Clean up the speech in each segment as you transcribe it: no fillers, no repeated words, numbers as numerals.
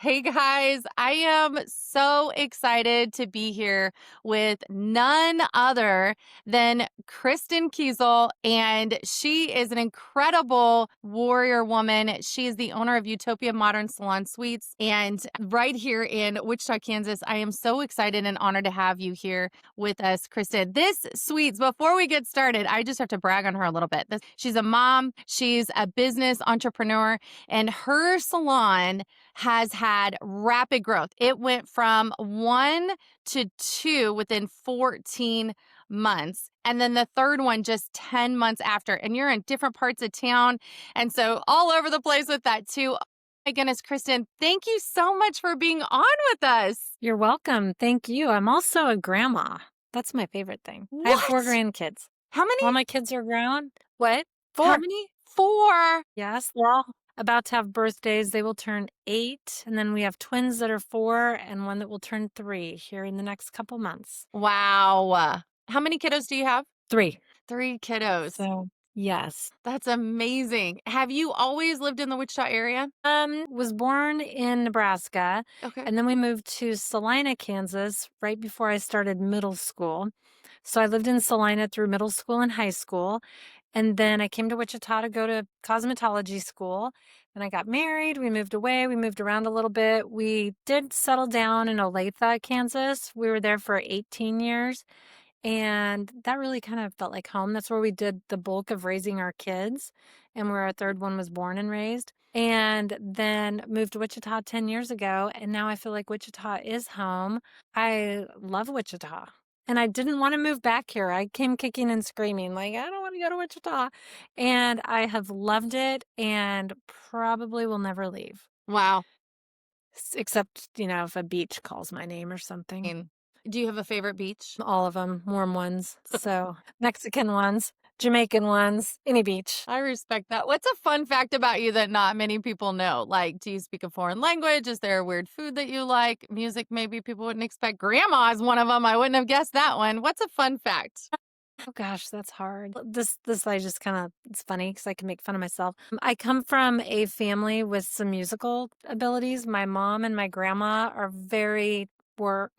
Hey guys, I am so excited to be here with none other than Kristin Kienzle, and she is an incredible warrior woman. She is the owner of Utopia Modern Salon Suites, and right here in Wichita, Kansas. I am so excited and honored to have you here with us, Kristen. This suites, before we get started, I just have to brag on her a little bit. She's a mom, she's a business entrepreneur, and her salon has had rapid growth. It went from 1 to 2 within 14 months. And then the third one just 10 months after. And you're in different parts of town. And so all over the place with that too. Oh my goodness, Kristen, thank you so much for being on with us. You're welcome. Thank you. I'm also a grandma. That's my favorite thing. I have 4 What? grandkids. How All many? my kids are grown. What? How 4. many? 4. Yes, they're all about to have birthdays. They will turn 8. And then we have twins that are 4 and one that will turn 3 here in the next couple months. Wow. How many kiddos do you have? 3. 3 kiddos. So, yes. That's amazing. Have you always lived in the Wichita area? Was born in Nebraska, Okay. and then we moved to Salina, Kansas, right before I started middle school. So I lived in Salina through middle school and high school. And then I came to Wichita to go to cosmetology school. Then I got married. We moved away. We moved around a little bit. We did settle down in Olathe, Kansas. We were there for 18 years. And that really kind of felt like home. That's where we did the bulk of raising our kids and where our third one was born and raised. And then moved to Wichita 10 years ago. And now I feel like Wichita is home. I love Wichita. And I didn't want to move back here. I came kicking and screaming, like, I don't want to go to Wichita. And I have loved it and probably will never leave. Wow. Except, if a beach calls my name or something. And do you have a favorite beach? All of them, warm ones. So Mexican ones, Jamaican ones, any beach. I respect that. What's a fun fact about you that not many people know? Like, do you speak a foreign language? Is there a weird food that you like? Music maybe people wouldn't expect. Grandma is one of them. I wouldn't have guessed that one. What's a fun fact? Oh gosh, that's hard. This I just kind of, it's funny because I can make fun of myself. I come from a family with some musical abilities. My mom and my grandma are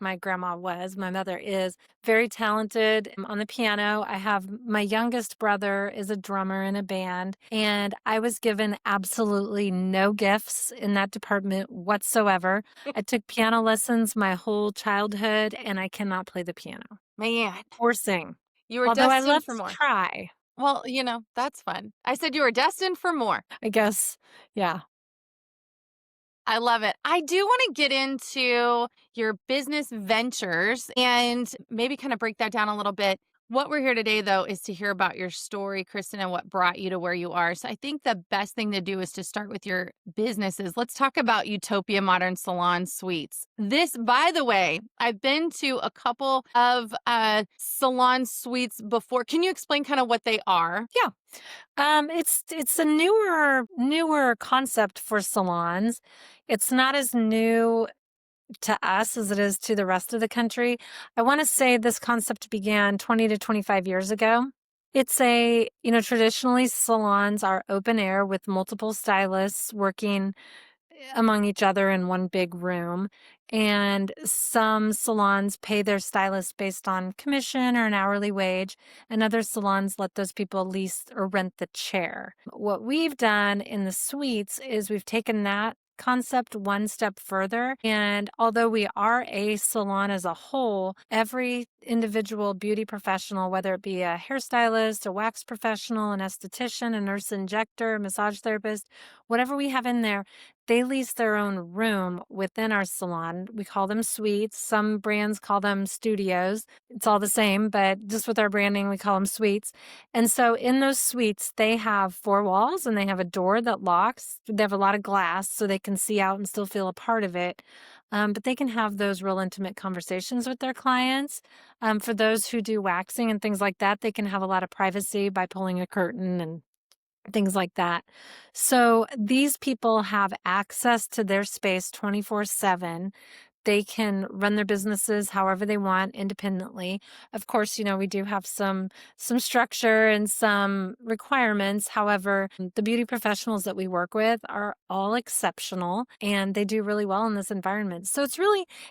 my grandma was, my mother is very talented on the piano. I have my youngest brother is a drummer in a band, and I was given absolutely no gifts in that department whatsoever. I took piano lessons my whole childhood, and I cannot play the piano Man, or sing. you were Although I destined love for to more. try, Well, that's fun. I said you were destined for more. I guess. Yeah. I love it. I do want to get into your business ventures and maybe kind of break that down a little bit. What we're here today, though, is to hear about your story, Kristen, and what brought you to where you are. So I think the best thing to do is to start with your businesses. Let's talk about Utopia Modern Salon Suites. This, by the way, I've been to a couple of salon suites before. Can you explain kind of what they are? Yeah. It's a newer concept for salons. It's not as new to us as it is to the rest of the country. I want to say this concept began 20 to 25 years ago. It's traditionally salons are open air with multiple stylists working among each other in one big room. And some salons pay their stylists based on commission or an hourly wage, and other salons let those people lease or rent the chair. What we've done in the suites is we've taken that concept one step further. And although we are a salon as a whole, every individual beauty professional, whether it be a hairstylist, a wax professional, an esthetician, a nurse injector, a massage therapist, whatever we have in there, they lease their own room within our salon. We call them suites. Some brands call them studios. It's all the same, but just with our branding, we call them suites. And so in those suites, they have 4 walls and they have a door that locks. They have a lot of glass so they can see out and still feel a part of it. But they can have those real intimate conversations with their clients. For those who do waxing and things like that, they can have a lot of privacy by pulling a curtain and things like that. So these people have access to their space 24/7. they can run their businesses however they want independently. Of course, we do have some structure and some requirements. However, the beauty professionals that we work with are all exceptional and they do really well in this environment. So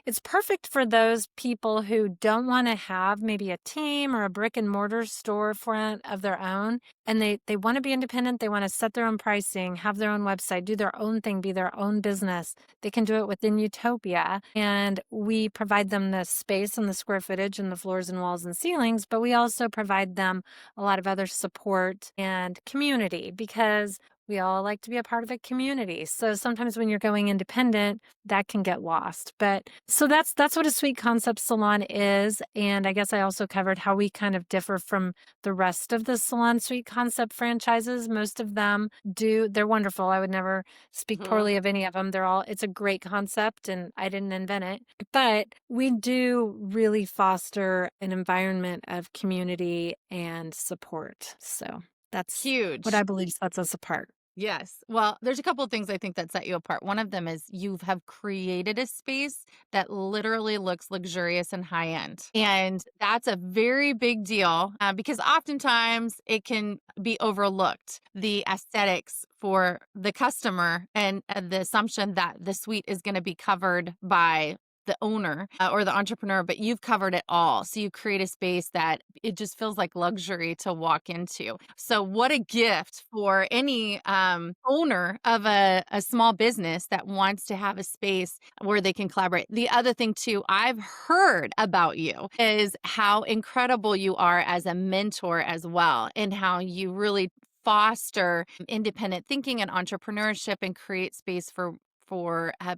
it's perfect for those people who don't want to have maybe a team or a brick and mortar storefront of their own. And they want to be independent. They want to set their own pricing, have their own website, do their own thing, be their own business. They can do it within Utopia. And we provide them the space and the square footage and the floors and walls and ceilings, but we also provide them a lot of other support and community because we all like to be a part of a community. So sometimes when you're going independent, that can get lost. But so that's what a suite concept salon is. And I guess I also covered how we kind of differ from the rest of the salon suite concept franchises. Most of them they're wonderful. I would never speak Mhm. poorly of any of them. It's a great concept and I didn't invent it. But we do really foster an environment of community and support. So that's what Huge. I believe sets us apart. Yes. Well, there's a couple of things I think that set you apart. One of them is you have created a space that literally looks luxurious and high end. And that's a very big deal because oftentimes it can be overlooked, the aesthetics for the customer and the assumption that the suite is going to be covered by the owner or the entrepreneur, but you've covered it all. So you create a space that it just feels like luxury to walk into. So what a gift for any owner of a small business that wants to have a space where they can collaborate. The other thing too, I've heard about you is how incredible you are as a mentor as well, and how you really foster independent thinking and entrepreneurship and create space for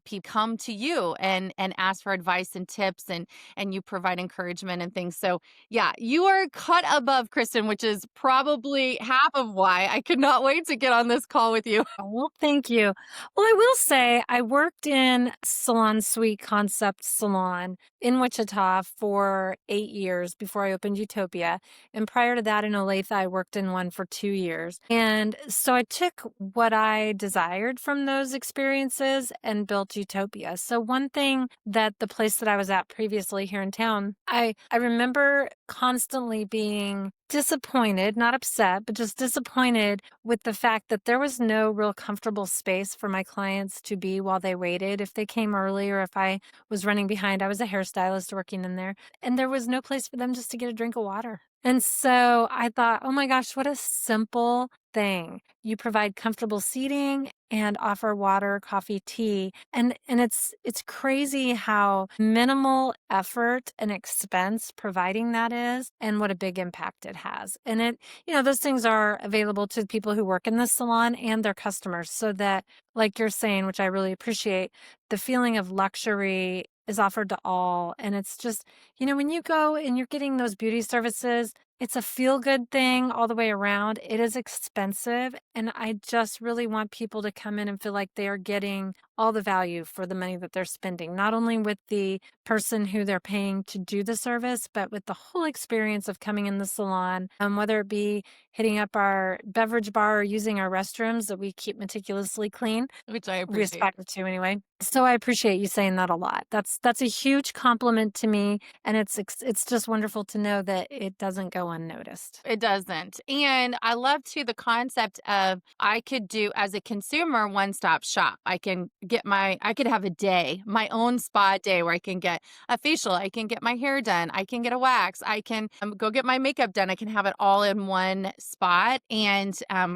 people come to you and ask for advice and tips and you provide encouragement and things. So yeah, you are cut above Kristen, which is probably half of why I could not wait to get on this call with you. Oh, well, thank you. Well, I will say I worked in Salon Suite Concept Salon in Wichita for 8 years before I opened Utopia. And prior to that in Olathe, I worked in one for 2 years. And so I took what I desired from those experiences and built Utopia. So one thing that the place that I was at previously here in town, I remember constantly being disappointed, not upset, but just disappointed with the fact that there was no real comfortable space for my clients to be while they waited. If they came early or if I was running behind, I was a hairstylist working in there, and there was no place for them just to get a drink of water. And so I thought, oh my gosh, what a simple thing. You provide comfortable seating and offer water, coffee, tea. And it's crazy how minimal effort and expense providing that is and what a big impact it has. And those things are available to people who work in the salon and their customers so that, like you're saying, which I really appreciate, the feeling of luxury is offered to all. And it's just, when you go and you're getting those beauty services, it's a feel good thing all the way around. It is expensive. And I just really want people to come in and feel like they are getting all the value for the money that they're spending, not only with the person who they're paying to do the service, but with the whole experience of coming in the salon, whether it be hitting up our beverage bar or using our restrooms that we keep meticulously clean. Which I We appreciate. aspire to anyway. So I appreciate you saying that a lot. That's a huge compliment to me, and it's just wonderful to know that it doesn't go unnoticed. It doesn't. And I love too the concept of I could do as a consumer one-stop shop. I could have a day, my own spa day where I can get a facial, I can get my hair done, I can get a wax, I can go get my makeup done. I can have it all in one spot and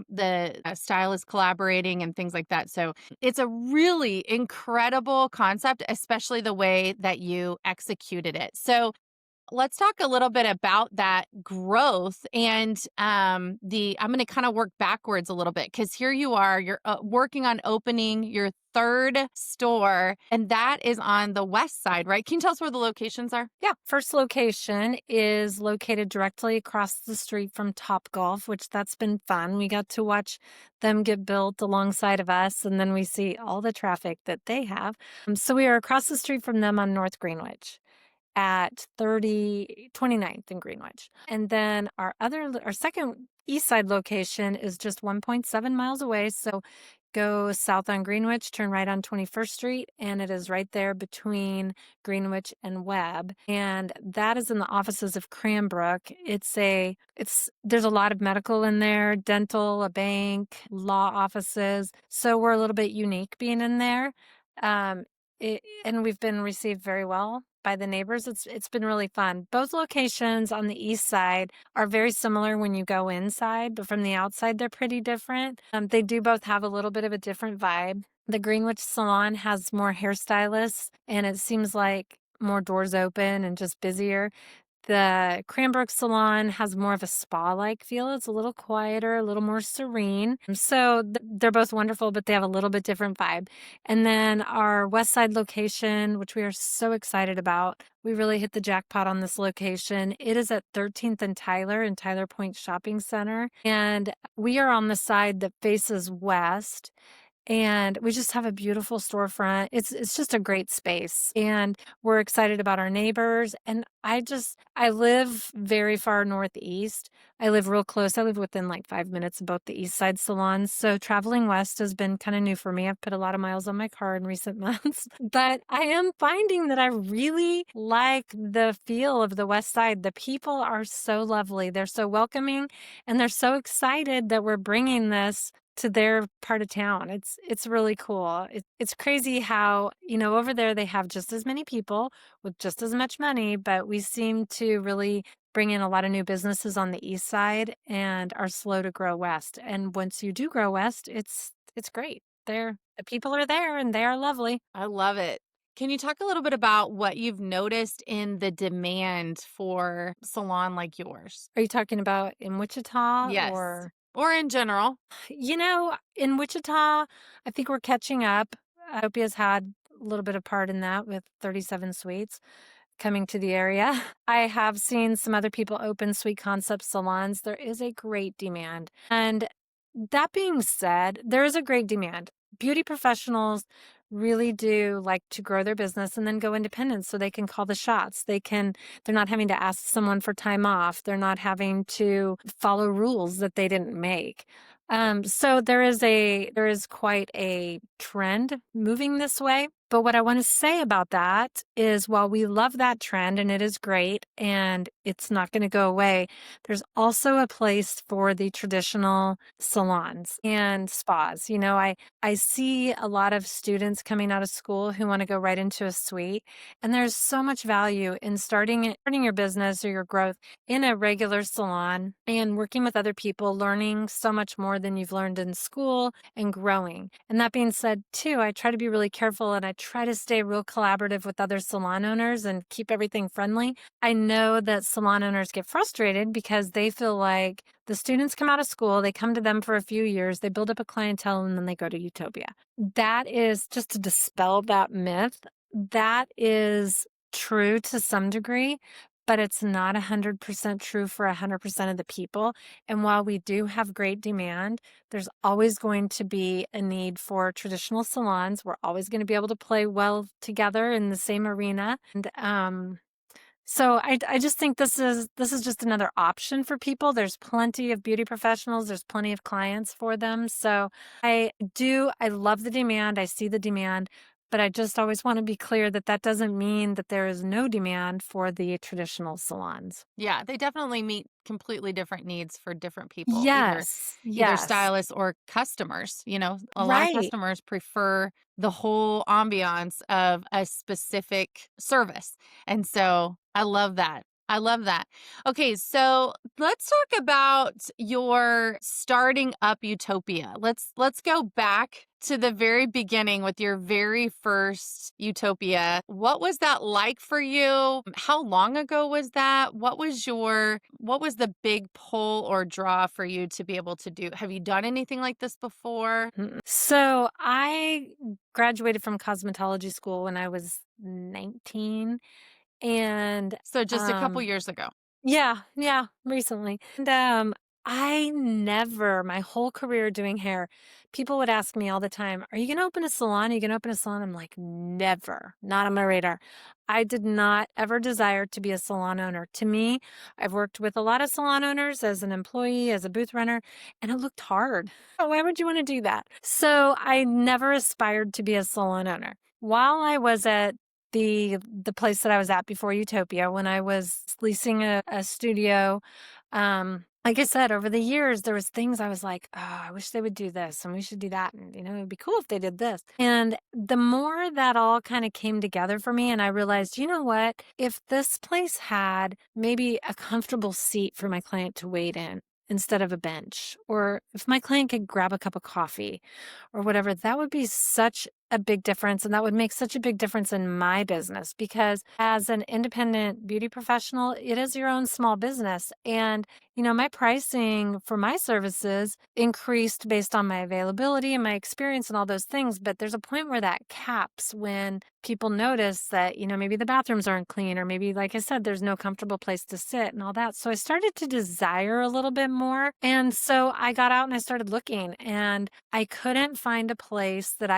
the stylist collaborating and things like that. So it's a really incredible concept, especially the way that you executed it. So let's talk a little bit about that growth and the I'm going to kind of work backwards a little bit because here you are, you're working on opening your third store, and that is on the west side, right? Can you tell us where the locations are? Yeah, first location is located directly across the street from Topgolf, which that's been fun. We got to watch them get built alongside of us, and then we see all the traffic that they have. So we are across the street from them on North Greenwich at 29th in Greenwich. And then our second east side location is just 1.7 miles away. So Go south on Greenwich, turn right on 21st Street, and it is right there between Greenwich and Webb. And that is in the offices of Cranbrook. There's a lot of medical in there, dental, a bank, law offices. So we're a little bit unique being in there. Um, and we've been received very well by the neighbors. It's been really fun. Both locations on the east side are very similar when you go inside, but from the outside, they're pretty different. They do both have a little bit of a different vibe. The Greenwich Salon has more hairstylists, and it seems like more doors open and just busier. The Cranbrook Salon has more of a spa-like feel. It's a little quieter, a little more serene. So they're both wonderful, but they have a little bit different vibe. And then our West Side location, which we are so excited about, we really hit the jackpot on this location. It is at 13th and Tyler in Tyler Point Shopping Center. And we are on the side that faces west. And we just have a beautiful storefront. It's just a great space. And we're excited about our neighbors. And I live very far northeast. I live real close. I live within like 5 minutes of both the east side salons. So traveling west has been kind of new for me. I've put a lot of miles on my car in recent months. But I am finding that I really like the feel of the west side. The people are so lovely. They're so welcoming, and they're so excited that we're bringing this to their part of town. It's really cool. It's crazy how, over there they have just as many people with just as much money, but we seem to really bring in a lot of new businesses on the east side and are slow to grow west. And once you do grow west, it's great. The people are there and they are lovely. I love it. Can you talk a little bit about what you've noticed in the demand for salon like yours? Are you talking about in Wichita Yes. or? Or in general? In Wichita, I think we're catching up. Utopia's had a little bit of part in that with 37 suites coming to the area. I have seen some other people open suite concept salons. There is a great demand. And that being said, there is a great demand. Beauty professionals really do like to grow their business and then go independent so they can call the shots. They're not having to ask someone for time off. They're not having to follow rules that they didn't make. So there is quite a trend moving this way. But what I want to say about that is while we love that trend and it is great and it's not going to go away, there's also a place for the traditional salons and spas. I see a lot of students coming out of school who want to go right into a suite, and there's so much value in starting your business or your growth in a regular salon and working with other people, learning so much more than you've learned in school and growing. And that being said, too, I try to be really careful and I try to stay real collaborative with other salon owners and keep everything friendly. I know that salon owners get frustrated because they feel like the students come out of school, they come to them for a few years, they build up a clientele, and then they go to Utopia. That is just to dispel that myth. That is true to some degree, but it's not 100% true for 100% of the people. And while we do have great demand, there's always going to be a need for traditional salons. We're always going to be able to play well together in the same arena. And so I just think this is just another option for people. There's plenty of beauty professionals. There's plenty of clients for them. So I love the demand. I see the demand, but I just always want to be clear that that doesn't mean that there is no demand for the traditional salons. Yeah, they definitely meet completely different needs for different people, Yes. either Yes. stylists or customers. A lot of Right. customers prefer the whole ambiance of a specific service. And so I love that. I love that. Okay, so let's talk about your starting up Utopia. Let's go back to the very beginning with your very first Utopia. What was that like for you? How long ago was that? What was the big pull or draw for you to be able to do? Have you done anything like this before? Mm-mm. So I graduated from cosmetology school when I was 19. And So just a couple years ago. yeah, recently. And I never, my whole career doing hair, people would ask me all the time, "Are you going to open a salon? Are you going to open a salon?" I'm like, never, not on my radar. I did not ever desire to be a salon owner. To me, I've worked with a lot of salon owners as an employee, as a booth runner, and it looked hard. Why would you want to do that? So I never aspired to be a salon owner. While I was at the place that I was at before Utopia, when I was leasing a studio, like I said, over the years, there was things I was like, oh, I wish they would do this and we should do that. And, it'd be cool if they did this. And the more that all kind of came together for me, and I realized, you know what? If this place had maybe a comfortable seat for my client to wait in instead of a bench, or if my client could grab a cup of coffee or whatever, that would be such a big difference. And that would make such a big difference in my business because as an independent beauty professional, it is your own small business. And my pricing for my services increased based on my availability and my experience and all those things. But there's a point where that caps when people notice that, maybe the bathrooms aren't clean, or maybe, like I said, there's no comfortable place to sit and all that. So I started to desire a little bit more. And so I got out and I started looking, and I couldn't find a place that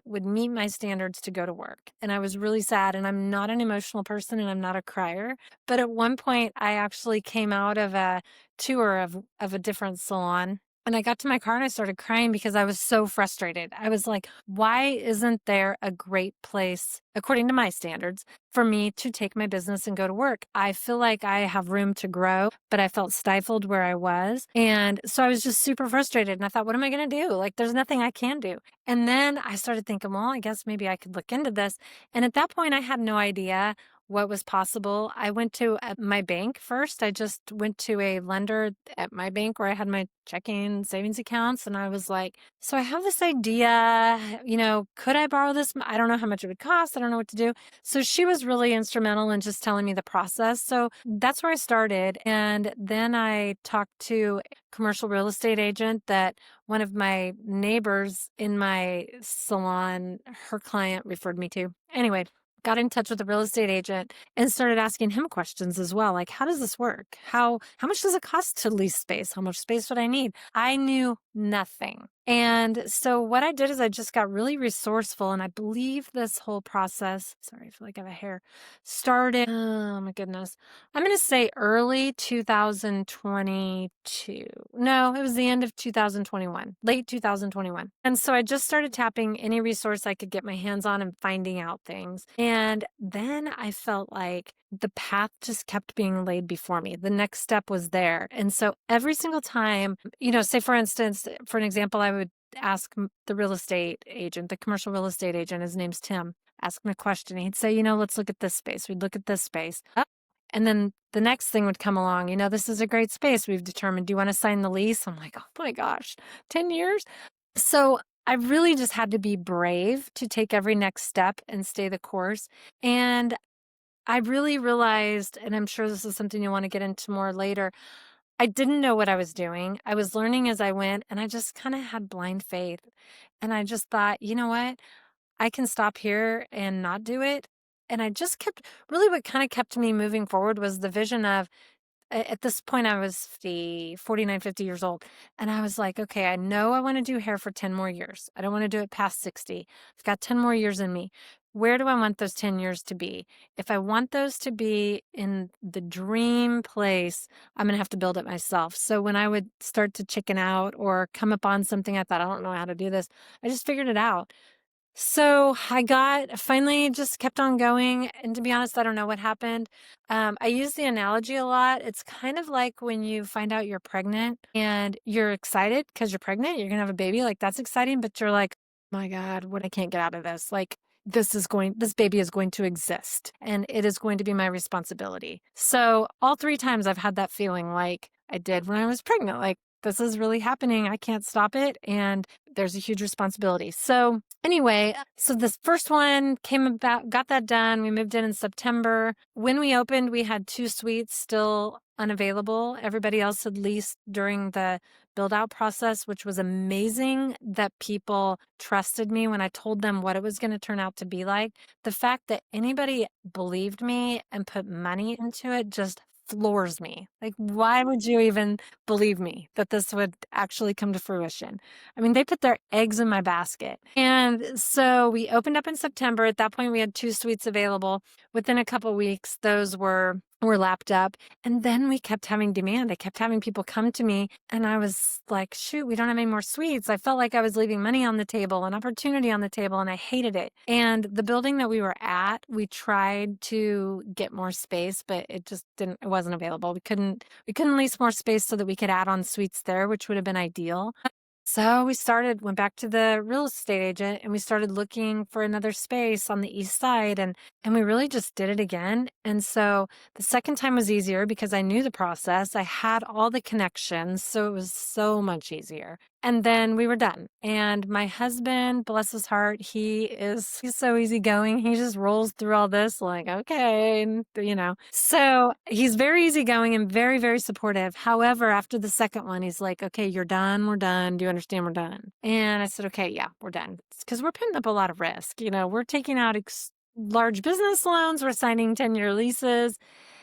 would meet my standards to go to work. And I was really sad. And I'm not an emotional person and I'm not a crier. But at one point, I actually came out of a tour of a different salon. And I got to my car and I started crying because I was so frustrated. I was like, why isn't there a great place, according to my standards, for me to take my business and go to work? I feel like I have room to grow, but I felt stifled where I was. And so I was just super frustrated. And I thought, what am I going to do? Like, there's nothing I can do. And then I started thinking, well, I guess maybe I could look into this. And at that point, I had no idea what was possible. I went to my bank first. I just went to a lender at my bank where I had my checking savings accounts. And I was like, so I have this idea, could I borrow this? I don't know how much it would cost. I don't know what to do. So she was really instrumental in just telling me the process. So that's where I started. And then I talked to a commercial real estate agent that one of my neighbors in my salon, her client referred me to. Anyway, got in touch with the real estate agent and started asking him questions as well. Like, how does this work? How much does it cost to lease space? How much space would I need? I knew nothing. And so what I did is I just got really resourceful. And I believe this whole process, sorry, I feel like I have a hair, started, oh my goodness, I'm going to say early 2022. No, it was the end of 2021, late 2021. And so I just started tapping any resource I could get my hands on and finding out things. And then I felt like the path just kept being laid before me. The next step was there. And so every single time, say for instance, for an example, I would ask the real estate agent, the commercial real estate agent, his name's Tim, ask him a question. He'd say, let's look at this space. We'd look at this space. And then the next thing would come along, this is a great space. We've determined, do you want to sign the lease? I'm like, oh my gosh, 10 years? So I really just had to be brave to take every next step and stay the course. And I really realized, and I'm sure this is something you want to get into more later, I didn't know what I was doing. I was learning as I went, and I just kind of had blind faith. And I just thought, you know what? I can stop here and not do it. And I just kept, really what kind of kept me moving forward was the vision of, at this point I was 49, 50 years old. And I was like, okay, I know I want to do hair for 10 more years. I don't want to do it past 60. I've got 10 more years in me. Where do I want those 10 years to be? If I want those to be in the dream place, I'm going to have to build it myself. So when I would start to chicken out or come upon something, I thought, I don't know how to do this. I just figured it out. So I finally just kept on going. And to be honest, I don't know what happened. I use the analogy a lot. It's kind of like when you find out you're pregnant and you're excited because you're pregnant, you're going to have a baby. Like that's exciting, but you're like, my God, what I can't get out of this. Like this baby is going to exist and it is going to be my responsibility. So all three times I've had that feeling like I did when I was pregnant, like this is really happening. I can't stop it. And there's a huge responsibility. So anyway, so this first one came about, got that done. We moved in September. When we opened, we had 2 suites still unavailable. Everybody else had leased during the build out process, which was amazing that people trusted me when I told them what it was going to turn out to be like. The fact that anybody believed me and put money into it just floors me. Like, why would you even believe me that this would actually come to fruition? I mean, they put their eggs in my basket. And so we opened up in September. At that point, we had 2 suites available. Within a couple weeks, those were lapped up. And then we kept having demand. I kept having people come to me, and I was like, shoot, we don't have any more suites. I felt like I was leaving money on the table, an opportunity on the table, and I hated it. And the building that we were at, we tried to get more space, but it wasn't available. We couldn't lease more space so that we could add on suites there, which would have been ideal. So we went back to the real estate agent, and we started looking for another space on the east side, and we really just did it again. And so the second time was easier because I knew the process. I had all the connections, so it was so much easier. And then we were done. And my husband, bless his heart, he's so easygoing. He just rolls through all this like, okay, So he's very easygoing and very, very supportive. However, after the second one, he's like, okay, you're done. We're done. Do you understand we're done? And I said, okay, yeah, we're done. Because we're putting up a lot of risk. We're taking out large business loans. We're signing 10-year leases.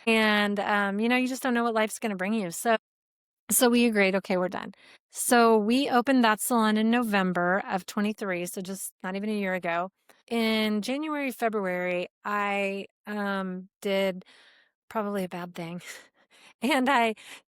And, you just don't know what life's going to bring you. So we agreed, okay, we're done. So we opened that salon in November of 23, so just not even a year ago. In January, February, I did probably a bad thing. And I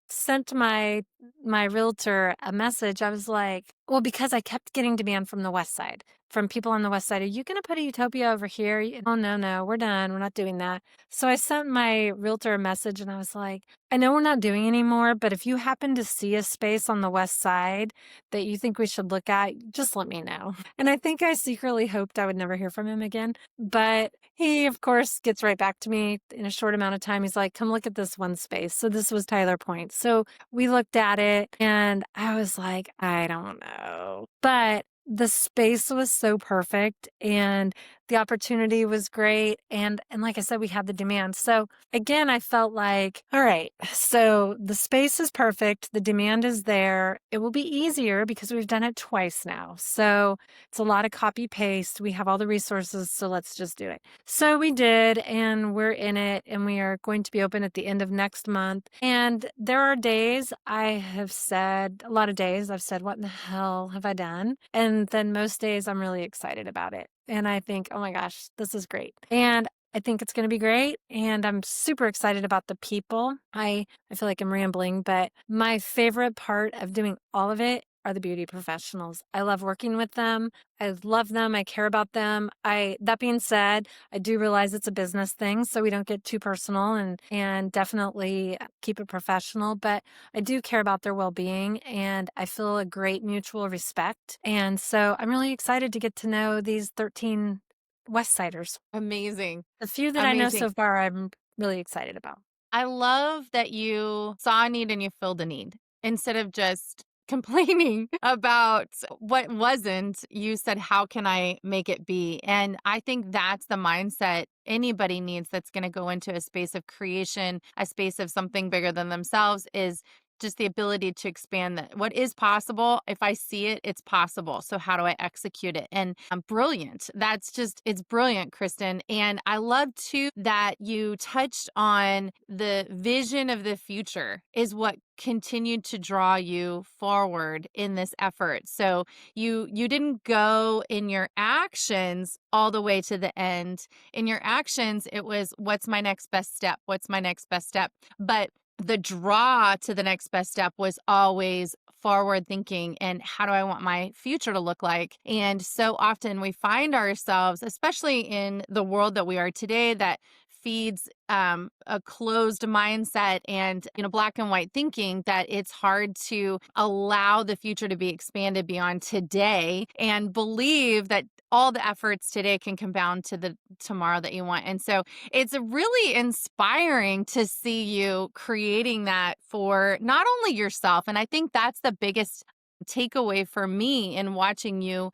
sent my realtor a message. I was like, well, because I kept getting demand from the west side, from people on the west side. Are you going to put a Utopia over here? Oh, no, we're done. We're not doing that. So I sent my realtor a message, and I was like, I know we're not doing anymore, but if you happen to see a space on the west side that you think we should look at, just let me know. And I think I secretly hoped I would never hear from him again. But he, of course, gets right back to me in a short amount of time. He's like, come look at this one space. So this was Tyler Point. So we looked at it, and I was like, I don't know. But the space was so perfect, and the opportunity was great. And like I said, we had the demand. So again, I felt like, all right, so the space is perfect. The demand is there. It will be easier because we've done it twice now. So it's a lot of copy paste. We have all the resources. So let's just do it. So we did, and we're in it, and we are going to be open at the end of next month. And there are days a lot of days I've said, what in the hell have I done? And then most days I'm really excited about it. And I think, oh my gosh, this is great. And I think it's going to be great. And I'm super excited about the people. I feel like I'm rambling, but my favorite part of doing all of it are the beauty professionals. I love working with them. I love them. I care about them. That being said, I do realize it's a business thing, so we don't get too personal, and definitely keep it professional, but I do care about their well-being, and I feel a great mutual respect. And so I'm really excited to get to know these 13 West Siders. Amazing. The few that I know Amazing. so far, I'm really excited about. I love that you saw a need and you filled a need instead of just complaining about what wasn't. You said, how can I make it be? And I think that's the mindset anybody needs that's going to go into a space of creation, a space of something bigger than themselves, is just the ability to expand that. What is possible? If I see it, it's possible. So how do I execute it? And brilliant. It's brilliant, Kristen. And I love too that you touched on the vision of the future is what continued to draw you forward in this effort. So you didn't go in your actions all the way to the end. In your actions, it was, what's my next best step? What's my next best step? But the draw to the next best step was always forward thinking and how do I want my future to look like? And so often we find ourselves, especially in the world that we are today, that feeds a closed mindset and black and white thinking, that it's hard to allow the future to be expanded beyond today and believe that all the efforts today can compound to the tomorrow that you want. And so it's really inspiring to see you creating that for not only yourself, and I think that's the biggest takeaway for me in watching you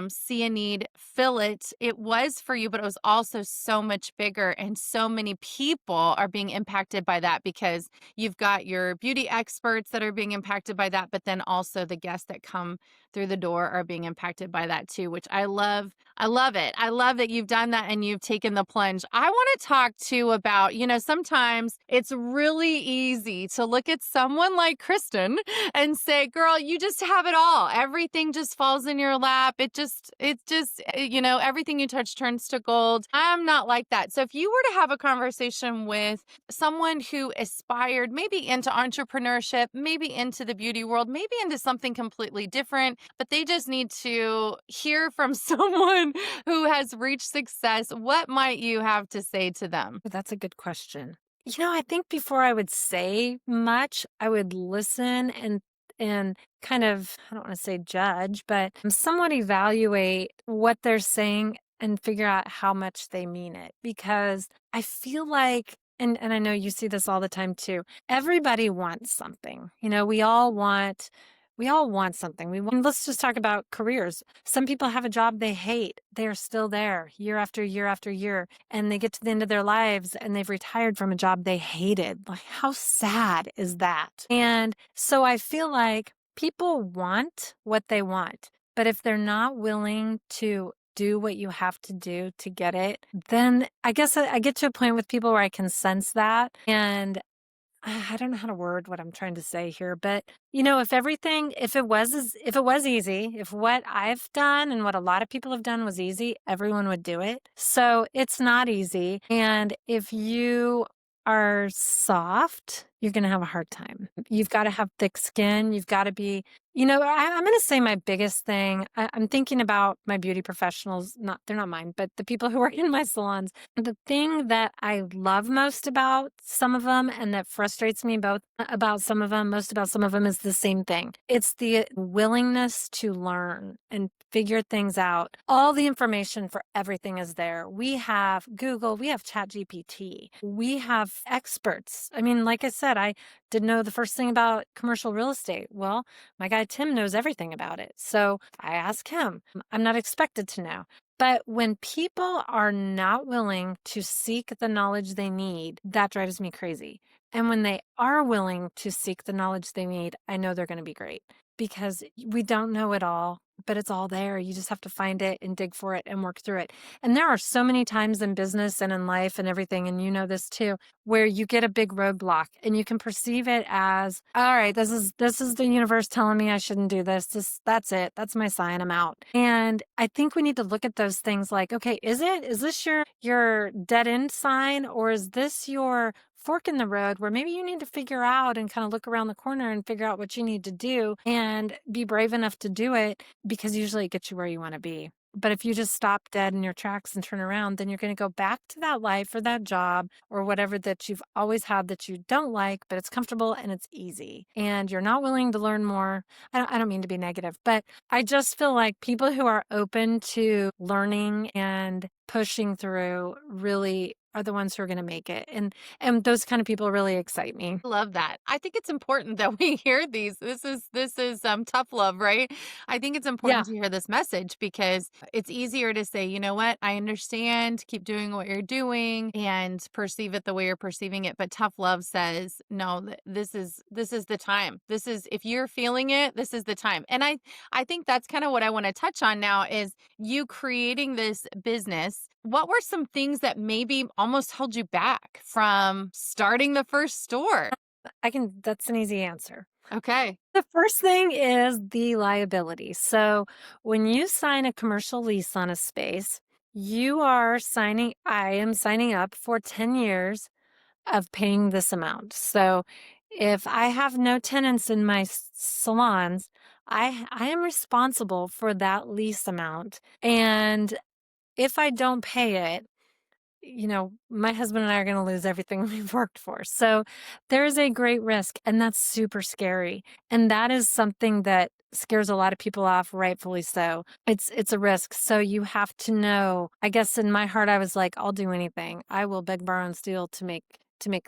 see a need, fill it. It was for you, but it was also so much bigger, and so many people are being impacted by that because you've got your beauty experts that are being impacted by that, but then also the guests that come through the door are being impacted by that too, which I love. I love it. I love that you've done that and you've taken the plunge. I want to talk too about, sometimes it's really easy to look at someone like Kristen and say, girl, you just have it all. Everything just falls in your lap. Everything you touch turns to gold. I'm not like that. So if you were to have a conversation with someone who aspired maybe into entrepreneurship, maybe into the beauty world, maybe into something completely different, but they just need to hear from someone who has reached success, what might you have to say to them? That's a good question. I think before I would say much, I would listen and kind of, I don't want to say judge, but somewhat evaluate what they're saying and figure out how much they mean it. Because I feel like, and I know you see this all the time too, everybody wants something. We all want something. Let's just talk about careers. Some people have a job they hate. They're still there year after year after year, and they get to the end of their lives and they've retired from a job they hated. Like, how sad is that? And so I feel like people want what they want, but if they're not willing to do what you have to do to get it, then I guess I get to a point with people where I can sense that. And I don't know how to word what I'm trying to say here, but if it was easy, if what I've done and what a lot of people have done was easy, everyone would do it. So it's not easy. And if you are soft, you're going to have a hard time. You've got to have thick skin. You've got to be, I'm going to say my biggest thing. I'm thinking about my beauty professionals, they're not mine, but the people who are in my salons. The thing that I love most about some of them and that frustrates me both about some of them, most about some of them is the same thing. It's the willingness to learn and figure things out. All the information for everything is there. We have Google, we have ChatGPT, we have experts. I mean, like I said, I didn't know the first thing about commercial real estate. Well, my guy Tim knows everything about it. So I ask him. I'm not expected to know. But when people are not willing to seek the knowledge they need, that drives me crazy. And when they are willing to seek the knowledge they need, I know they're going to be great because we don't know it all, but it's all there. You just have to find it and dig for it and work through it. And there are so many times in business and in life and everything, and you know this too, where you get a big roadblock and you can perceive it as, all right, this is the universe telling me I shouldn't do this. That's it. That's my sign. I'm out. And I think we need to look at those things like, okay, is this your dead end sign, or is this your fork in the road where maybe you need to figure out and kind of look around the corner and figure out what you need to do and be brave enough to do it, because usually it gets you where you want to be. But if you just stop dead in your tracks and turn around, then you're going to go back to that life or that job or whatever that you've always had that you don't like, but it's comfortable and it's easy. And you're not willing to learn more. I don't mean to be negative, but I just feel like people who are open to learning and pushing through really are the ones who are going to make it. And those kind of people really excite me. Love that. I think it's important that we hear these. This is tough love, right? I think it's Yeah. important to hear this message because it's easier to say, you know what, I understand, keep doing what you're doing and perceive it the way you're perceiving it. But tough love says, no, this is the time. This is, if you're feeling it, this is the time. And I think that's kind of what I want to touch on now is you creating this business. What were some things that maybe almost held you back from starting the first store? That's an easy answer. Okay. The first thing is the liability. So when you sign a commercial lease on a space, I am signing up for 10 years of paying this amount. So if I have no tenants in my salons, I am responsible for that lease amount. And if I don't pay it, my husband and I are going to lose everything we've worked for. So there's a great risk, and that's super scary. And that is something that scares a lot of people off, rightfully so. It's a risk. So you have to know, I guess in my heart, I was like, I'll do anything. I will beg, borrow, and steal to make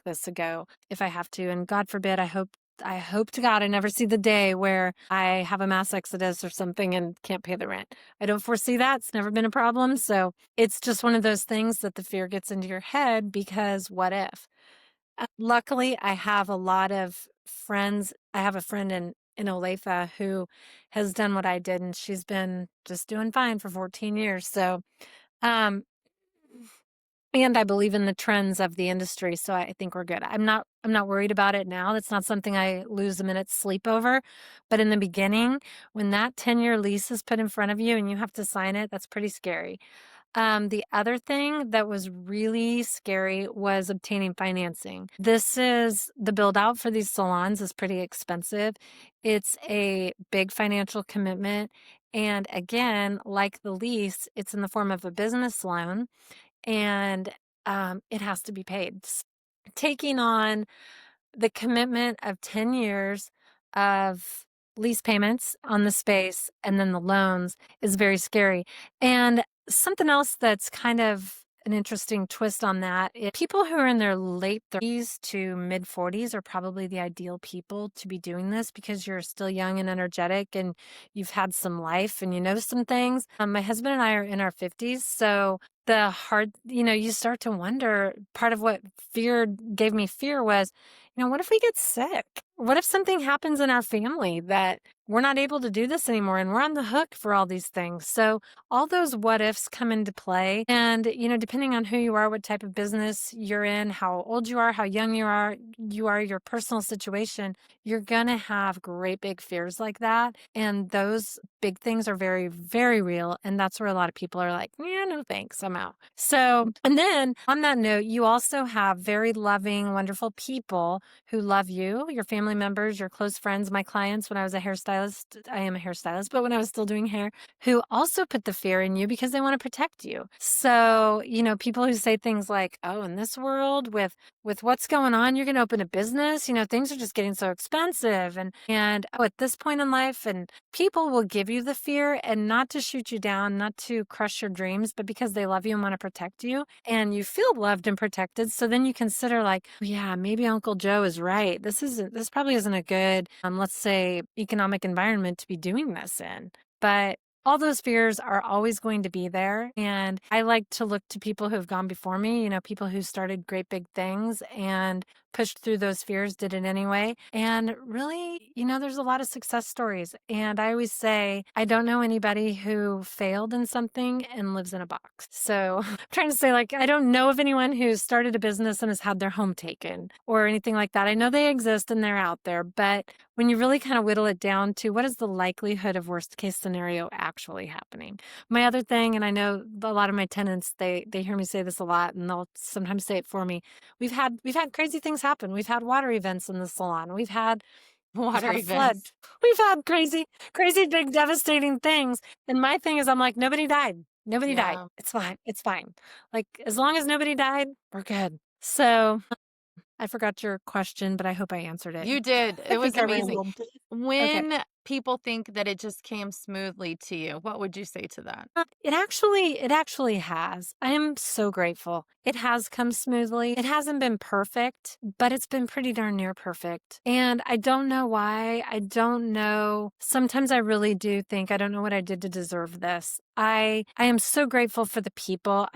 this a go if I have to. And God forbid, I hope to God I never see the day where I have a mass exodus or something and can't pay the rent. I don't foresee that. It's never been a problem. So it's just one of those things that the fear gets into your head because what if? Luckily, I have a lot of friends. I have a friend in Olathe who has done what I did, and she's been just doing fine for 14 years. So, um, and I believe in the trends of the industry, so I think we're good. I'm not worried about it now. That's not something I lose a minute's sleep over. But in the beginning, when that 10-year lease is put in front of you and you have to sign it, that's pretty scary. The other thing that was really scary was obtaining financing. This is the build out for these salons is pretty expensive. It's a big financial commitment. And again, like the lease, it's in the form of a business loan and it has to be paid. Taking on the commitment of 10 years of lease payments on the space and then the loans is very scary. And something else that's kind of an interesting twist on that is people who are in their late 30s to mid 40s are probably the ideal people to be doing this because you're still young and energetic and you've had some life and you know some things. My husband and I are in our 50s, so the hard, you start to wonder. Part of what gave me fear was, what if we get sick? What if something happens in our family that we're not able to do this anymore and we're on the hook for all these things? So all those what ifs come into play. And, depending on who you are, what type of business you're in, how old you are, how young you are, your personal situation, you're going to have great big fears like that. And those big things are very, very real. And that's where a lot of people are like, yeah, no thanks, I'm out. So, and then on that note, you also have very loving, wonderful people who love you, your family members, your close friends, my clients. When I was a hairstylist, I am a hairstylist, but when I was still doing hair, who also put the fear in you because they want to protect you. So, people who say things like, oh, in this world with what's going on, you're going to open a business, things are just getting so expensive. And oh, at this point in life, and people will give you the fear and not to shoot you down, not to crush your dreams, but because they love you and want to protect you and you feel loved and protected. So then you consider like, oh, yeah, maybe Uncle Joe is right. This probably isn't a good, let's say, economic environment to be doing this in. But all those fears are always going to be there. And I like to look to people who have gone before me, people who started great big things and pushed through those fears, did it anyway. And really, there's a lot of success stories. And I always say, I don't know anybody who failed in something and lives in a box. So I'm trying to say, like, I don't know of anyone who's started a business and has had their home taken or anything like that. I know they exist and they're out there, but when you really kind of whittle it down to what is the likelihood of worst case scenario actually happening? My other thing, and I know a lot of my tenants, they hear me say this a lot and they'll sometimes say it for me. We've had crazy things happen. We've had water events in the salon. We've Water had a flood. events. We've had crazy, crazy big devastating things. And my thing is I'm like, nobody died. Nobody died. Yeah, It's fine. It's fine. Like as long as nobody died, we're good. So I forgot your question, but I hope I ansed it. you did. I It was think I amazing. rambled. Okay. When people think that it just came smoothly to you, what would you say to that? It actually has. I am so grateful. It has come smoothly. It hasn't been perfect, but it's been pretty darn near perfect. And I don't know why. I don't know. Sometimes I really do think I don't know what I did to deserve this. I am so grateful for the people.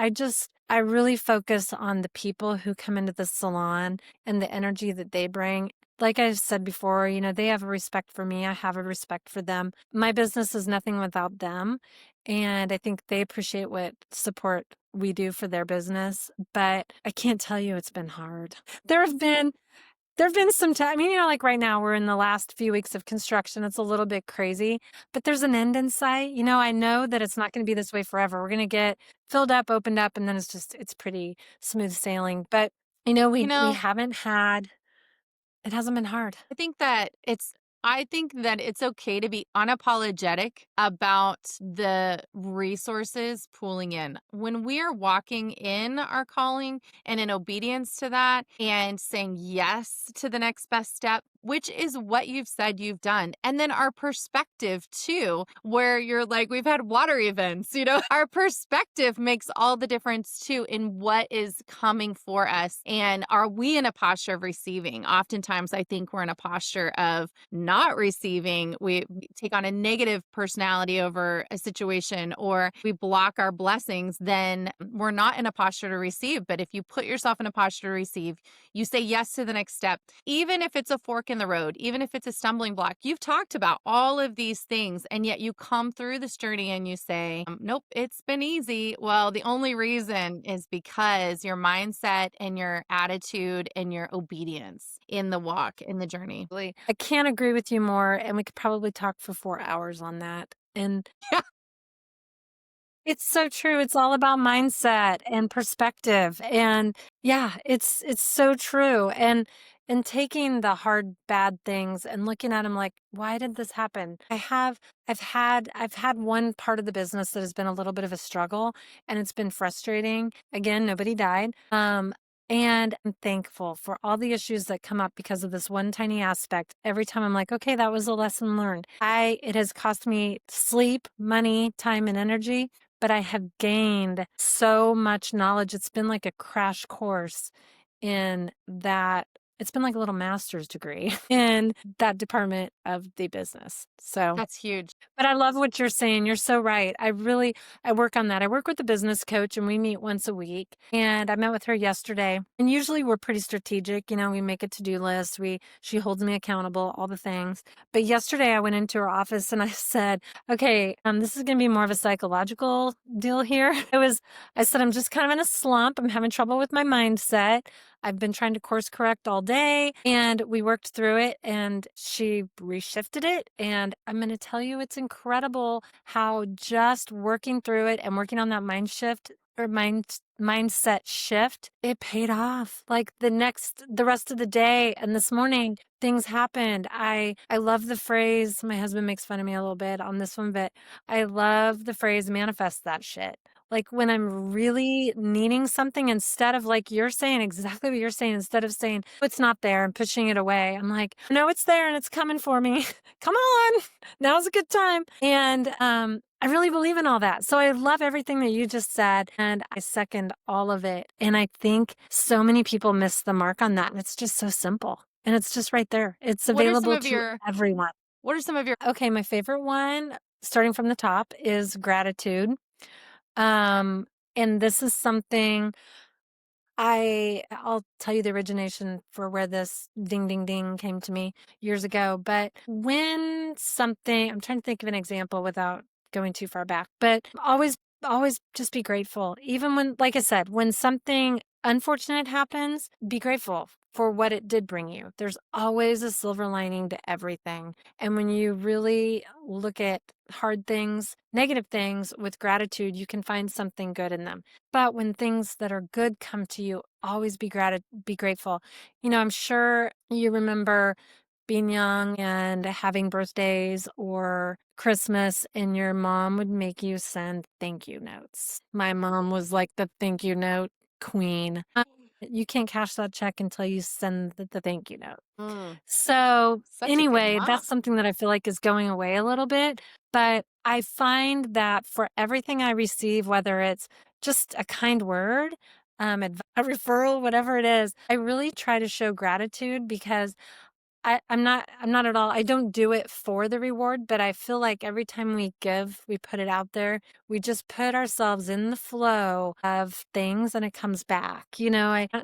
I really focus on the people who come into the salon and the energy that they bring. Like I said before, they have a respect for me. I have a respect for them. My business is nothing without them. And I think they appreciate what support we do for their business. But I can't tell you it's been hard. There have been some time, like right now we're in the last few weeks of construction. It's a little bit crazy, but there's an end in sight. I know that it's not going to be this way forever. We're going to get filled up, opened up, and then it's pretty smooth sailing. But, You we know, haven't had, it hasn't been hard. I think that it's okay to be unapologetic about the resources pooling in. When we are walking in our calling and in obedience to that and saying yes to the next best step, which is what you've said you've done. And then our perspective too, where you're like, we've had water events, our perspective makes all the difference too in what is coming for us. And are we in a posture of receiving? Oftentimes, I think we're in a posture of not receiving. We take on a negative personality over a situation, or we block our blessings, then we're not in a posture to receive. But if you put yourself in a posture to receive, you say yes to the next step, even if it's a fork in in the road, even if it's a stumbling block. You've talked about all of these things, and yet you come through this journey and you say, nope, it's been easy. Well, the only reason is because your mindset and your attitude and your obedience in the walk, in the journey. I can't agree with you more. And we could probably talk for 4 hours on that. And it's so true. It's all about mindset and perspective. And yeah, it's so true. And taking the hard bad things and looking at them like, why did this happen? I've had one part of the business that has been a little bit of a struggle, and it's been frustrating. Again, nobody died. And I'm thankful for all the issues that come up because of this one tiny aspect. Every time I'm like, okay, that was a lesson learned. It has cost me sleep, money, time, and energy, but I have gained so much knowledge. It's been like a crash course in that. It's been like a little master's degree in that department of the business. So, That's huge. but I love what you're saying. You're so right. I work on that. I work with a business coach, and we meet once a week. And I met with her yesterday. And usually we're pretty strategic. We make a to-do list. She holds me accountable, all the things. But yesterday I went into her office and I said, okay, this is going to be more of a psychological deal here. I said, I'm just kind of in a slump. I'm having trouble with my mindset. I've been trying to course correct all day, and we worked through it, and she reshifted it. And I'm going to tell you, it's incredible how just working through it and working on that mindset shift, it paid off. Like the rest of the day and this morning, things happened. I love the phrase, my husband makes fun of me a little bit on this one, but I love the phrase manifest that shit. Like when I'm really needing something, instead of like you're saying, exactly what you're saying, instead of saying, "Oh, it's not there," and pushing it away, I'm like, no, it's there and it's coming for me. Come on. Now's a good time. And I really believe in all that. So I love everything that you just said, and I second all of it. And I think so many people miss the mark on that. And it's just so simple. And it's just right there. It's What are some available of to your everyone. what are some of your Okay, my favorite one, starting from the top, is gratitude. Um, and this is something I'll tell you the origination for where this ding ding ding came to me years ago. But when something, I'm trying to think of an example without going too far back, but always just be grateful. Even when, like I said, when something unfortunate happens, be grateful for what it did bring you. There's always a silver lining to everything. And when you really look at hard things, negative things with gratitude, you can find something good in them. But when things that are good come to you, always be grateful. I'm sure you remember being young and having birthdays or Christmas, and your mom would make you send thank you notes. My mom was like the thank you note queen. You can't cash that check until you send the thank you note. Mm, So such a good anyway, mom. that's something that I feel like is going away a little bit. But I find that for everything I receive, whether it's just a kind word, a referral, whatever it is, I really try to show gratitude because I'm not at all. I don't do it for the reward, but I feel like every time we give, we put it out there, we just put ourselves in the flow of things and it comes back.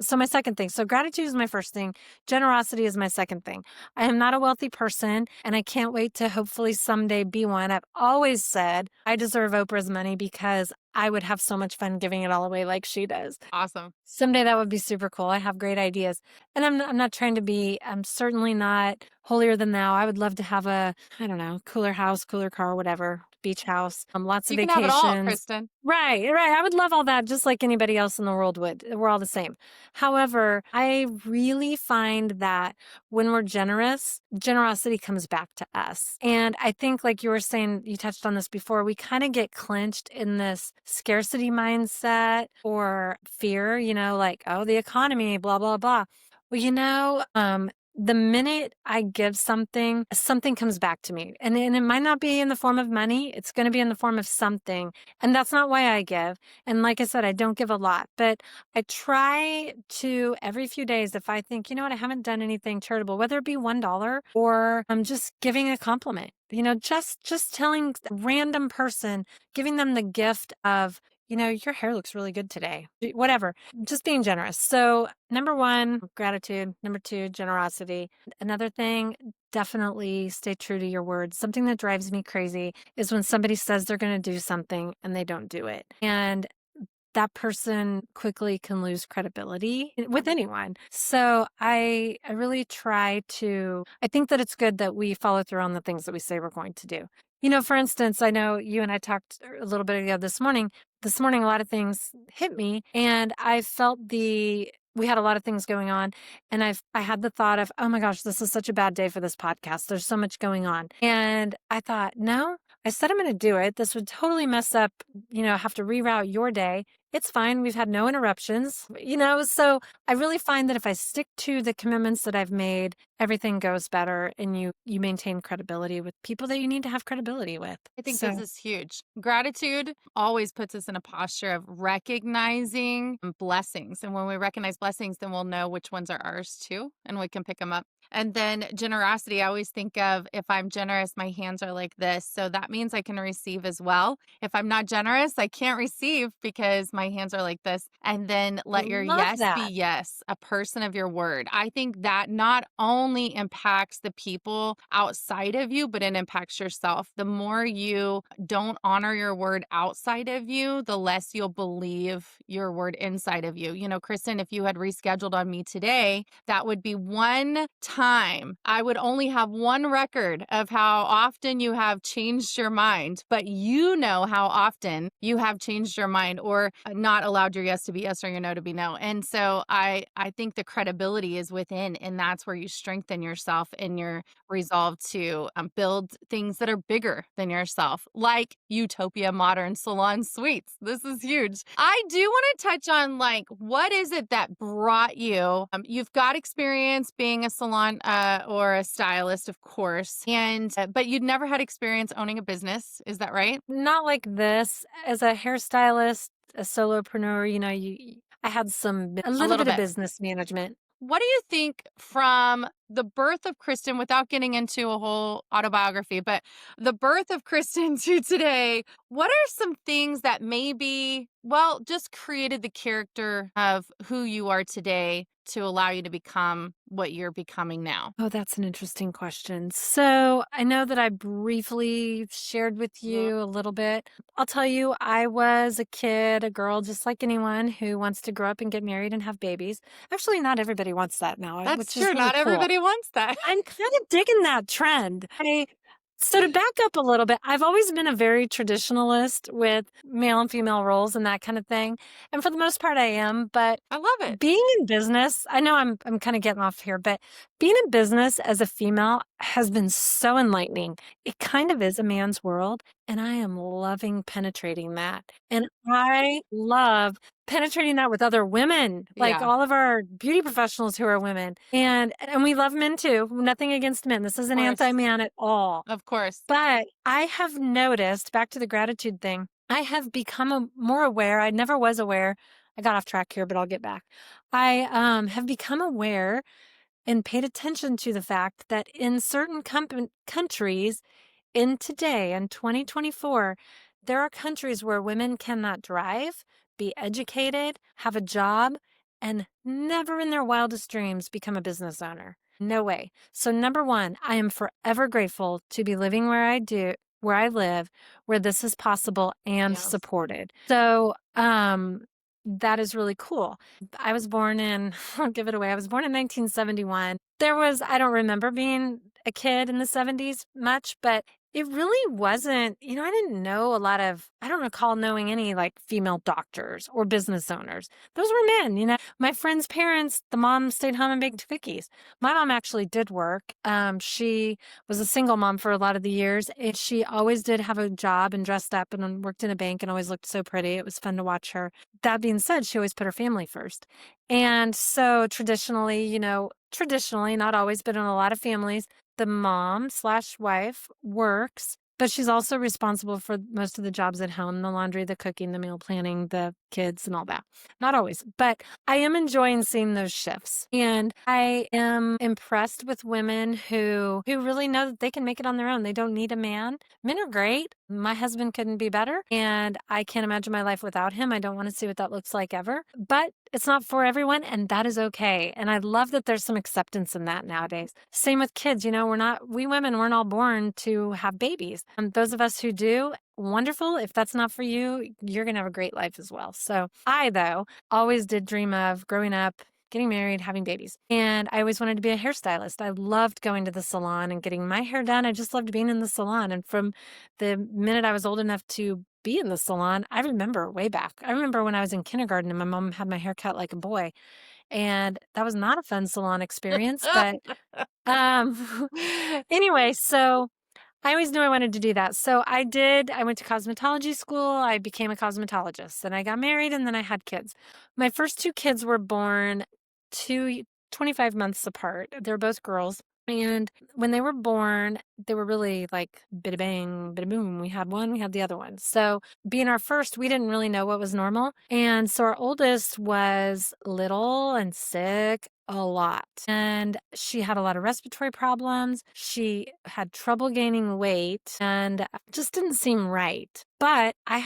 So my second thing, so gratitude is my first thing. Generosity is my second thing. I am not a wealthy person, and I can't wait to hopefully someday be one. I've always said I deserve Oprah's money because I would have so much fun giving it all away like she does. Awesome. Someday that would be super cool. I have great ideas. And I'm not trying to be, I'm certainly not holier than thou. I would love to have I don't know, cooler house, cooler car, whatever, beach house, lots of You can have it all, vacations. Kristen. Right, right. I would love all that just like anybody else in the world would. We're all the same. However, I really find that when we're generous, generosity comes back to us. And I think, like you were saying, you touched on this before, we kind of get clinched in this scarcity mindset or fear, like, oh, the economy, blah, blah, blah. Well, the minute I give something, something comes back to me. And it might not be in the form of money. It's going to be in the form of something. And that's not why I give. And like I said, I don't give a lot, but I try to every few days, if I think, you know what, I haven't done anything charitable, whether it be $1 or I'm just giving a compliment, just telling a random person, giving them the gift of your hair looks really good today. Whatever, just being generous. So, number one, gratitude. Number two, generosity. Another thing, definitely stay true to your word. Something that drives me crazy is when somebody says they're going to do something and they don't do it. And that person quickly can lose credibility with anyone. So I really try to, I think that it's good that we follow through on the things that we say we're going to do. For instance, I know you and I talked a little bit ago this morning. This morning, a lot of things hit me, and I felt we had a lot of things going on, and I had the thought of, oh my gosh, this is such a bad day for this podcast. There's so much going on. And I thought, no, I said I'm going to do it. This would totally mess up, have to reroute your day. It's fine. We've had no interruptions, so I really find that if I stick to the commitments that I've made, everything goes better, and you maintain credibility with people that you need to have credibility with. I think this So is huge. Gratitude always puts us in a posture of recognizing blessings. And when we recognize blessings, then we'll know which ones are ours too, and we can pick them up. And then generosity, I always think of, if I'm generous, my hands are like this. So that means I can receive as well. If I'm not generous, I can't receive because my hands are like this. And then let your love yes be that. yes, a person of your word. I think that not only impacts the people outside of you, but it impacts yourself. The more you don't honor your word outside of you, the less you'll believe your word inside of you. Kristen, if you had rescheduled on me today, that would be one time. I would only have one record of how often you have changed your mind, but you know how often you have changed your mind or not allowed your yes to be yes or your no to be no. And so I think the credibility is within, and that's where you strengthen yourself in your resolve to build things that are bigger than yourself, like Utopia Modern Salon Suites. This is huge. I do want to touch on, what is it that brought you? You've got experience being a salon or a stylist, of course, and but you'd never had experience owning a business. Is that right? Not like this. As a hairstylist, a solopreneur, I had a A little little bit of bit. business management. What do you think from the birth of Kristen, without getting into a whole autobiography, but the birth of Kristen to today, what are some things that maybe, just created the character of who you are today to allow you to become what you're becoming now? Oh, that's an interesting question. So I know that I briefly shared with Mhm. you a little bit. I'll tell you, I was a kid, a girl, just like anyone who wants to grow up and get married and have babies. Actually, not everybody wants that now, That's which is true. really Not cool. everybody wants that. I'm kind of digging that trend. So to back up a little bit, I've always been a very traditionalist with male and female roles and that kind of thing. And for the most part I am, but I love it. being in business, I know I'm kind of getting off here, but being in business as a female has been so enlightening. It kind of is a man's world, and I am loving penetrating that. And I love penetrating that with other women, like Yeah, all of our beauty professionals who are women. And we love men too. Nothing against men. This of isn't course. anti-man at all. Of course. But I have noticed, back to the gratitude thing, I have become more aware. I never was aware. I got off track here, but I'll get back. I have become aware and paid attention to the fact that in certain countries, in today, in 2024, there are countries where women cannot drive, be educated, have a job, and never in their wildest dreams become a business owner. No way. So, number one, I am forever grateful to be living where I live, where this is possible and Yes. supported. So, that is really cool. I was born in, I'll give it away. I was born in 1971. I don't remember being a kid in the 70s much, but it really wasn't, I didn't know I don't recall knowing any like female doctors or business owners. Those were men, My friends' parents, the mom stayed home and baked cookies. My mom actually did work. She was a single mom for a lot of the years, and she always did have a job and dressed up and worked in a bank and always looked so pretty. It was fun to watch her. That being said, she always put her family first. And so traditionally, not always, but in a lot of families, the mom/wife works, but she's also responsible for most of the jobs at home, the laundry, the cooking, the meal planning, the kids, and all that. Not always, but I am enjoying seeing those shifts. And I am impressed with women who really know that they can make it on their own. They don't need a man. Men are great. My husband couldn't be better, and I can't imagine my life without him. I don't want to see what that looks like ever. But it's not for everyone, and that is okay. And I love that there's some acceptance in that nowadays. Same with kids. We women weren't all born to have babies. And those of us who do, wonderful. If that's not for you, you're going to have a great life as well. So I, though, always did dream of growing up, getting married, having babies. And I always wanted to be a hairstylist. I loved going to the salon and getting my hair done. I just loved being in the salon. And from the minute I was old enough to be in the salon, I remember way back. I remember when I was in kindergarten and my mom had my hair cut like a boy. And that was not a fun salon experience. But um, anyway, so I always knew I wanted to do that. So I did. I went to cosmetology school. I became a cosmetologist. Then I got married and then I had kids. My first two kids were born 25 months apart. They're both girls. And when they were born, they were really like bida bang, bida boom. We had one, we had the other one. So being our first, we didn't really know what was normal. And so our oldest was little and sick a lot. And she had a lot of respiratory problems. She had trouble gaining weight and just didn't seem right. But I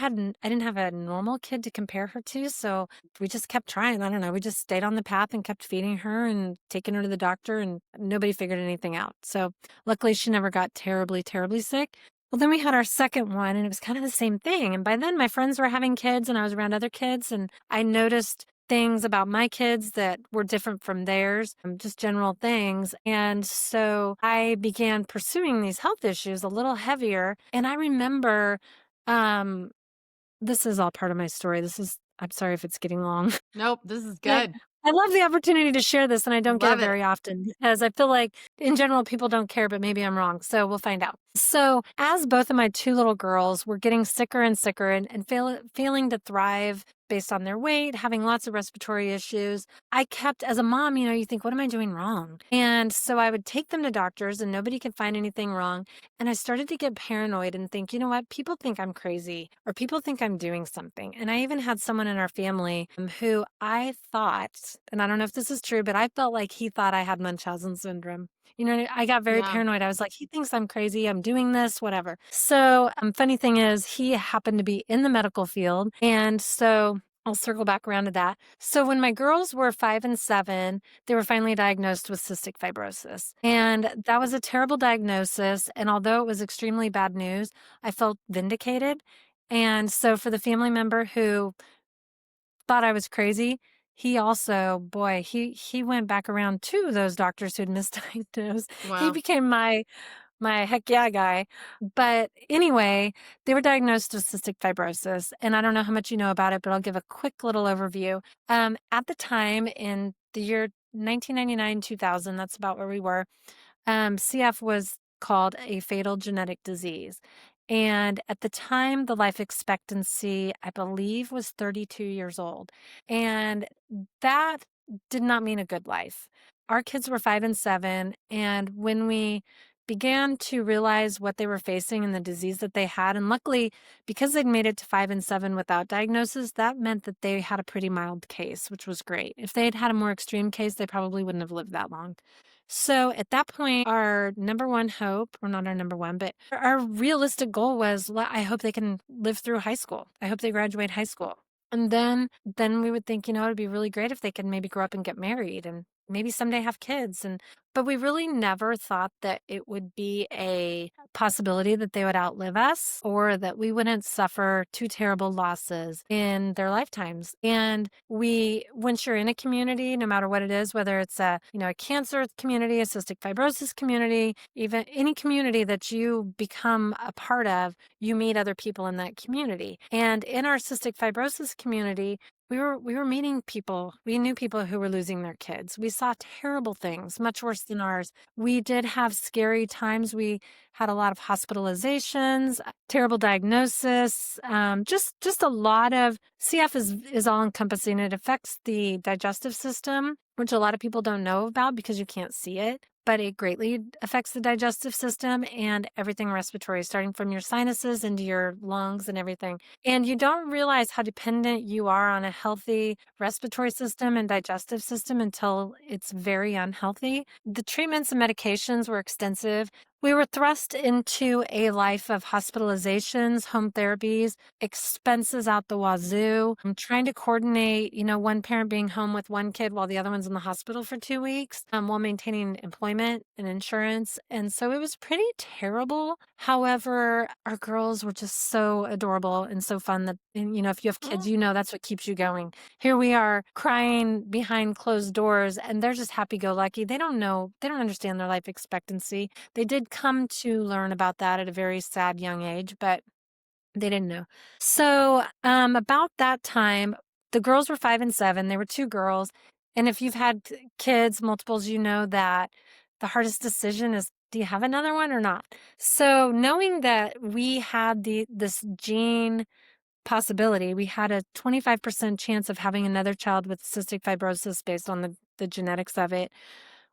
didn't have a normal kid to compare her to. So we just kept trying. I don't know. We just stayed on the path and kept feeding her and taking her to the doctor, and nobody figured anything out. So luckily she never got terribly, terribly sick. Well, then we had our second one and it was kind of the same thing. And by then my friends were having kids and I was around other kids and I noticed things about my kids that were different from theirs, just general things. And so I began pursuing these health issues a little heavier. And I remember, um, this is all part of my story. I'm sorry if it's getting long. Nope, this is But good. I love the opportunity to share this, and I don't get it Love it. very often because I feel like in general people don't care, but maybe I'm wrong. So we'll find out. So as both of my two little girls were getting sicker and sicker and failing to thrive based on their weight, having lots of respiratory issues, I kept, as a mom, you think, what am I doing wrong? And so I would take them to doctors and nobody could find anything wrong. And I started to get paranoid and think, you know what? People think I'm crazy or people think I'm doing something. And I even had someone in our family who I thought, and I don't know if this is true, but I felt like he thought I had Munchausen syndrome. I got very Yeah. paranoid. I was like, he thinks I'm crazy. I'm doing this, whatever. So, funny thing is, he happened to be in the medical field. And so I'll circle back around to that. So when my girls were 5 and 7, they were finally diagnosed with cystic fibrosis. And that was a terrible diagnosis. And although it was extremely bad news, I felt vindicated. And so for the family member who thought I was crazy, he also, boy, he went back around to those doctors who'd misdiagnosed. He Wow. became my heck yeah guy. But anyway, they were diagnosed with cystic fibrosis. And I don't know how much you know about it, but I'll give a quick little overview. At the time in the year 1999, 2000, that's about where we were, CF was called a fatal genetic disease. And at the time, the life expectancy, I believe, was 32 years old. And that did not mean a good life. Our kids were 5 and 7. And when we began to realize what they were facing and the disease that they had, and luckily, because they'd made it to 5 and 7 without diagnosis, that meant that they had a pretty mild case, which was great. If they had had a more extreme case, they probably wouldn't have lived that long. So at that point, our number one hope, or not our number one, but our realistic goal was, I hope they can live through high school. I hope they graduate high school. And then we would think, it'd be really great if they could maybe grow up and get married and maybe someday have kids. But we really never thought that it would be a possibility that they would outlive us or that we wouldn't suffer two terrible losses in their lifetimes. And once you're in a community, no matter what it is, whether it's a cancer community, a cystic fibrosis community, even any community that you become a part of, you meet other people in that community. And in our cystic fibrosis community, we were meeting people. We knew people who were losing their kids. We saw terrible things, much worse than ours. We did have scary times. We had a lot of hospitalizations, terrible diagnosis, just a lot of CF is all encompassing. It affects the digestive system, which a lot of people don't know about because you can't see it. But it greatly affects the digestive system and everything respiratory, starting from your sinuses into your lungs and everything. And you don't realize how dependent you are on a healthy respiratory system and digestive system until it's very unhealthy. The treatments and medications were extensive. We were thrust into a life of hospitalizations, home therapies, expenses out the wazoo. I'm trying to coordinate, one parent being home with one kid while the other one's in the hospital for 2 weeks, while maintaining employment and insurance. And so it was pretty terrible. However, our girls were just so adorable and so fun that, and, if you have kids, that's what keeps you going. Here we are crying behind closed doors, and they're just happy go lucky. They don't know, they don't understand their life expectancy. They did come to learn about that at a very sad young age, but they didn't know. So, about that time, the girls were 5 and 7. They were two girls. And if you've had kids, multiples, you know that the hardest decision is, do you have another one or not? So knowing that we had this gene possibility, we had a 25% chance of having another child with cystic fibrosis based on the genetics of it.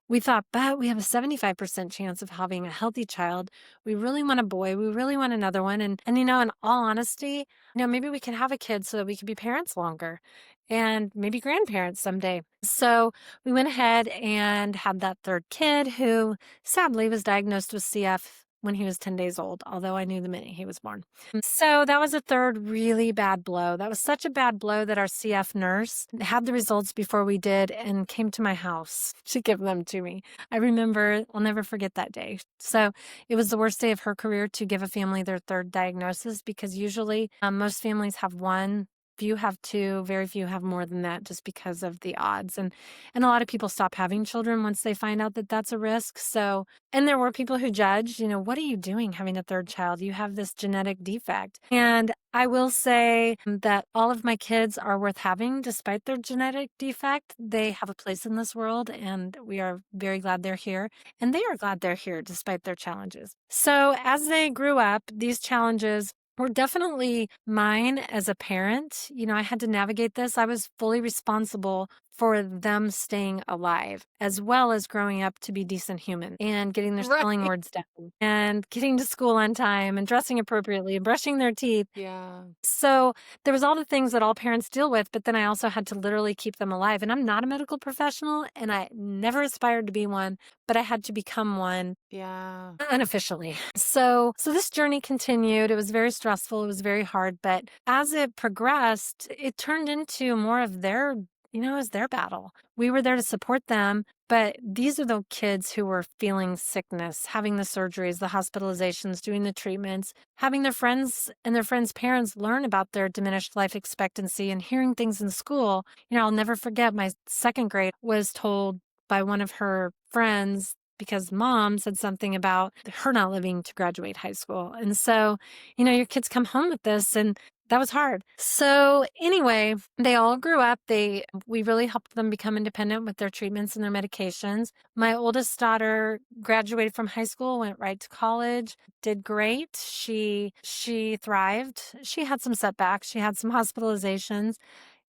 We thought, but we have a 75% chance of having a healthy child. We really want a boy. We really want another one. And in all honesty, maybe we can have a kid so that we can be parents longer and maybe grandparents someday. So we went ahead and had that third kid, who sadly was diagnosed with CF when he was 10 days old, although I knew the minute he was born. So that was a third really bad blow. That was such a bad blow that our CF nurse had the results before we did and came to my house to give them to me. I remember, I'll never forget that day. So it was the worst day of her career to give a family their third diagnosis, because usually most families have one. Few have two, very few have more than that, just because of the odds. And a lot of people stop having children once they find out that that's a risk. So, and there were people who judged, what are you doing having a third child? You have this genetic defect. And I will say that all of my kids are worth having despite their genetic defect. They have a place in this world, and we are very glad they're here. And they are glad they're here despite their challenges. So as they grew up, these challenges were definitely mine as a parent. I had to navigate this. I was fully responsible for them staying alive, as well as growing up to be decent human and getting their Right. spelling words down and getting to school on time and dressing appropriately and brushing their teeth. Yeah. So there was all the things that all parents deal with, but then I also had to literally keep them alive. And I'm not a medical professional, and I never aspired to be one, but I had to become one Yeah. unofficially. So this journey continued. It was very stressful. It was very hard, but as it progressed, it turned into more of their, as their battle. We were there to support them, but these are the kids who were feeling sickness, having the surgeries, the hospitalizations, doing the treatments, having their friends and their friends' parents learn about their diminished life expectancy, and hearing things in school. I'll never forget, my second grade was told by one of her friends, because mom said something about her not living to graduate high school. And so, your kids come home with this, and that was hard. So anyway, they all grew up. We really helped them become independent with their treatments and their medications. My oldest daughter graduated from high school, went right to college, did great. She thrived. She had some setbacks. She had some hospitalizations.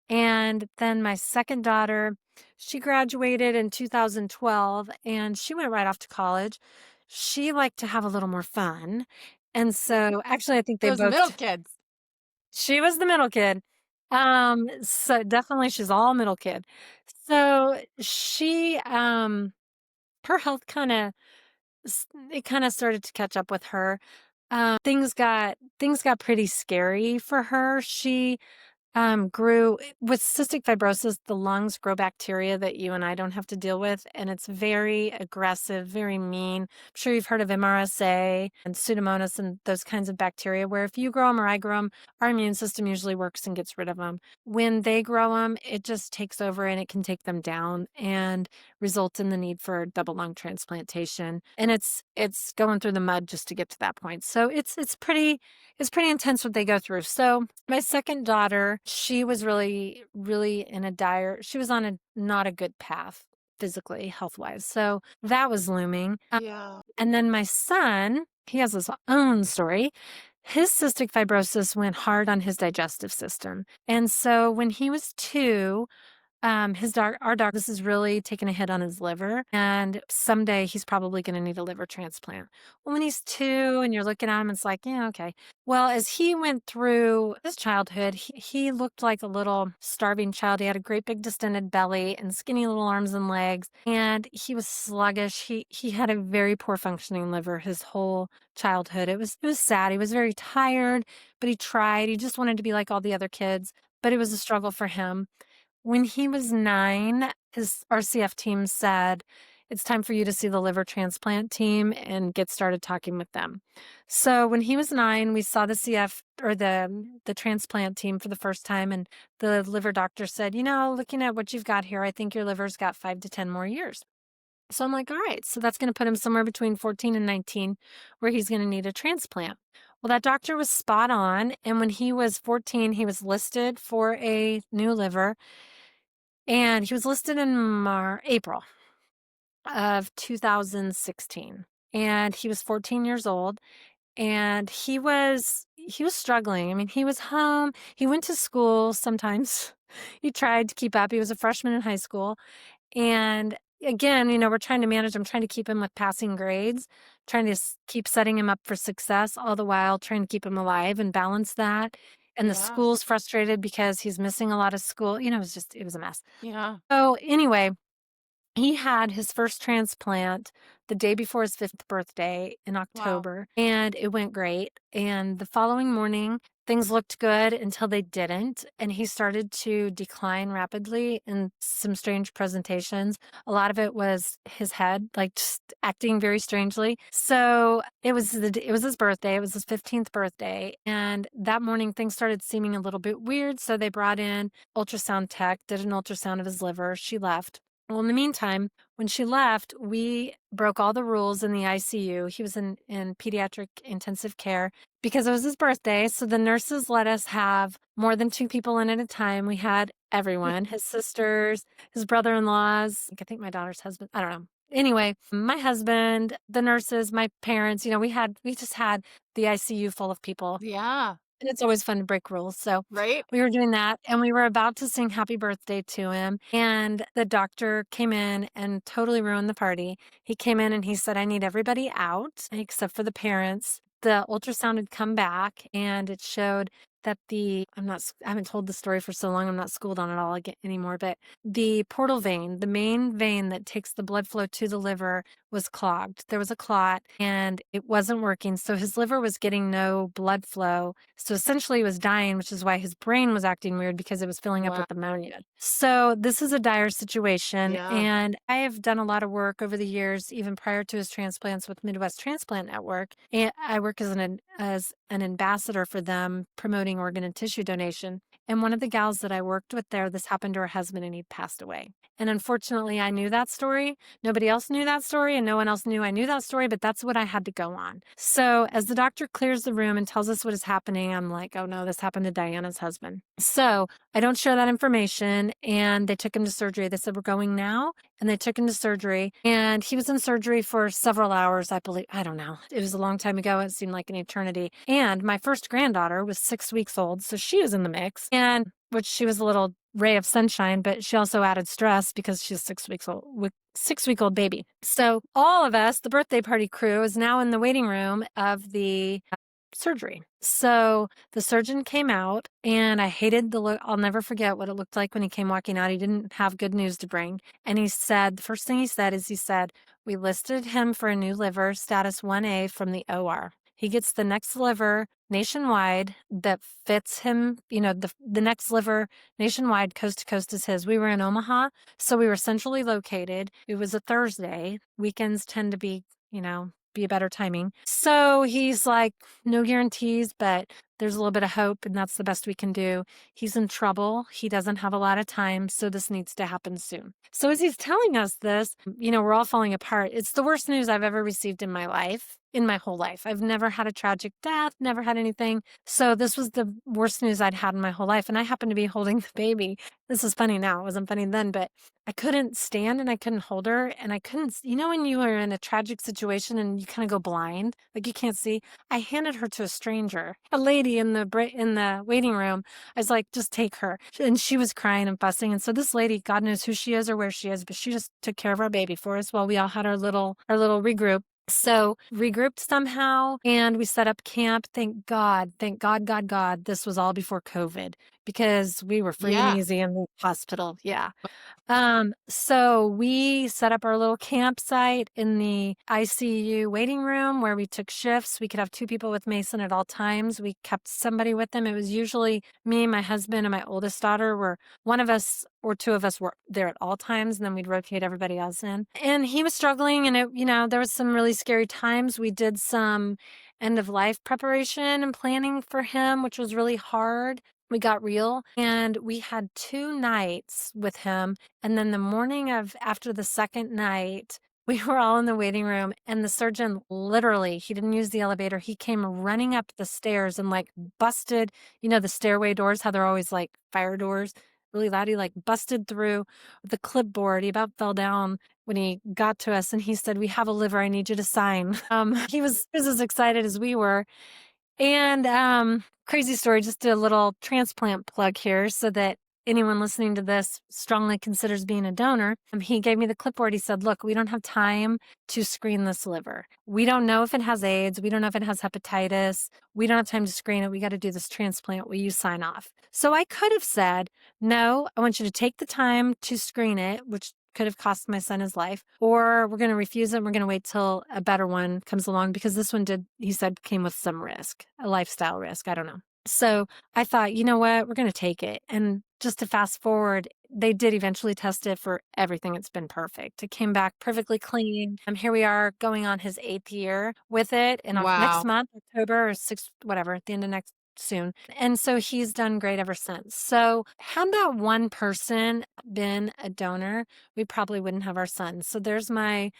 And then my second daughter, she graduated in 2012, and she went right off to college. She liked to have a little more fun. And so actually, I think they Those middle both, kids. she was the middle kid. So definitely she's all middle kid. So her health it kind of started to catch up with her. Things got pretty scary for her. She grew with cystic fibrosis. The lungs grow bacteria that you and I don't have to deal with, and it's very aggressive, very mean. I'm sure you've heard of MRSA and Pseudomonas and those kinds of bacteria, where if you grow them or I grow them, our immune system usually works and gets rid of them. When they grow them, it just takes over, and it can take them down and result in the need for double lung transplantation. And it's going through the mud just to get to that point. So it's pretty intense what they go through. So my second daughter, she was really, really she was on not a good path physically, health-wise. So that was looming. Yeah. And then my son, he has his own story. His cystic fibrosis went hard on his digestive system. And so when he was 2, Our doctor, this is really taking a hit on his liver, and someday he's probably going to need a liver transplant. Well, when he's 2 and you're looking at him, it's like, yeah, okay. Well, as he went through his childhood, he looked like a little starving child. He had a great big distended belly and skinny little arms and legs, and he was sluggish. He had a very poor functioning liver his whole childhood. It was sad. He was very tired, but he tried. He just wanted to be like all the other kids, but it was a struggle for him. When he was 9, his RCF team said, "It's time for you to see the liver transplant team and get started talking with them." So when he was 9, we saw the CF or the transplant team for the first time, and the liver doctor said, looking at what you've got here, I think your liver's got 5 to 10 more years. So I'm like, all right, so that's going to put him somewhere between 14 and 19 where he's going to need a transplant. Well, that doctor was spot on. And when he was 14, he was listed for a new liver. And he was listed in April of 2016. And he was 14 years old. And he was struggling. I mean, he was home. He went to school sometimes. He tried to keep up. He was a freshman in high school. And again, we're trying to manage. I'm trying to keep him with passing grades, trying to keep setting him up for success, all the while trying to keep him alive and balance that. And the Yeah. school's frustrated because he's missing a lot of school. It was a mess. Yeah. So anyway, he had his first transplant the day before his 5th birthday in Wow. October, and it went great. And the following morning, things looked good until they didn't. And he started to decline rapidly in some strange presentations. A lot of it was his head, like just acting very strangely. So it was his birthday. It was his 15th birthday. And that morning, things started seeming a little bit weird. So they brought in ultrasound tech, did an ultrasound of his liver. She left. Well, in the meantime, when she left, we broke all the rules in the ICU. He was in pediatric intensive care because it was his birthday. So the nurses let us have more than 2 people in at a time. We had everyone, his sisters, his brother-in-laws, I think my daughter's husband. I don't know. Anyway, my husband, the nurses, my parents, we just had the ICU full of people. Yeah. And it's always fun to break rules. So Right? we were doing that and we were about to sing happy birthday to him. And the doctor came in and totally ruined the party. He came in and he said, I need everybody out except for the parents. The ultrasound had come back and it showed that I haven't told the story for so long. I'm not schooled on it all again anymore, but the portal vein, the main vein that takes the blood flow to the liver was clogged. There was a clot and it wasn't working. So his liver was getting no blood flow. So essentially he was dying, which is why his brain was acting weird because it was filling up Wow. with ammonia. So this is a dire situation. Yeah. And I have done a lot of work over the years, even prior to his transplants with Midwest Transplant Network. And I work as an ambassador for them promoting organ and tissue donation. And one of the gals that I worked with there, this happened to her husband and he passed away. And unfortunately, I knew that story. Nobody else knew that story and no one else knew I knew that story, but that's what I had to go on. So as the doctor clears the room and tells us what is happening, I'm like, oh no, this happened to Diana's husband. So I don't share that information. And they took him to surgery. They said, we're going now. And they took him to surgery. And he was in surgery for several hours, I believe. I don't know. It was a long time ago. It seemed like an eternity. And my first granddaughter was 6 weeks old. So she was in the mix. And which she was a little ray of sunshine, but she also added stress because she's 6 weeks old with 6-week-old baby. So all of us, the birthday party crew, is now in the waiting room of the surgery. So the surgeon came out and I hated the look. I'll never forget what it looked like when he came walking out. He didn't have good news to bring. And he said, the first thing he said is we listed him for a new liver, status 1A from the OR. He gets the next liver nationwide that fits him. The next liver nationwide, coast to coast, is his. We were in Omaha, so we were centrally located. It was a Thursday. Weekends tend to be a better timing. So he's like, no guarantees, but there's a little bit of hope, and that's the best we can do. He's in trouble. He doesn't have a lot of time, so this needs to happen soon. So as he's telling us this, we're all falling apart. It's the worst news I've ever received in my life. in my whole life. I've never had a tragic death, never had anything. So this was the worst news I'd had in my whole life. And I happened to be holding the baby. This is funny now. It wasn't funny then, but I couldn't stand and I couldn't hold her. And I couldn't, when you are in a tragic situation and you kind of go blind, like you can't see, I handed her to a stranger, a lady in the waiting room. I was like, just take her. And she was crying and fussing. And so this lady, God knows who she is or where she is, but she just took care of our baby for us while we all had our little regroup. So regrouped somehow and we set up camp. Thank God, God, God. This was all before COVID because we were free and Yeah. easy in the hospital. Yeah. So we set up our little campsite in the ICU waiting room where we took shifts. We could have 2 people with Mason at all times. We kept somebody with them. It was usually me, my husband, and my oldest daughter, where one of us or 2 of us were there at all times, and then we'd rotate everybody else in. And he was struggling, and there was some really scary times. We did some end of life preparation and planning for him, which was really hard. We got real and we had 2 nights with him. And then the morning of after the second night, we were all in the waiting room and the surgeon literally, he didn't use the elevator. He came running up the stairs and like busted, the stairway doors, how they're always like fire doors, really loud. He like busted through the clipboard. He about fell down when he got to us and he said, "We have a liver. I need you to sign." He was as excited as we were. And crazy story, just a little transplant plug here so that anyone listening to this strongly considers being a donor. He gave me the clipboard. He said, "Look, we don't have time to screen this liver. We don't know if it has AIDS. We don't know if it has hepatitis. We don't have time to screen it. We got to do this transplant. Will you sign off?" So I could have said, "No, I want you to take the time to screen it," which could have cost my son his life, or we're going to refuse it. And we're going to wait till a better one comes along because this one he said, came with some risk, a lifestyle risk. I don't know. So I thought, you know what, we're going to take it. And just to fast forward, they did eventually test it for everything. It's been perfect. It came back perfectly clean. Here we are going on his 8th year with it. And next Wow. month, October or 6th, whatever, at the end of next soon. And so he's done great ever since. So had that one person been a donor, we probably wouldn't have our son. So there's my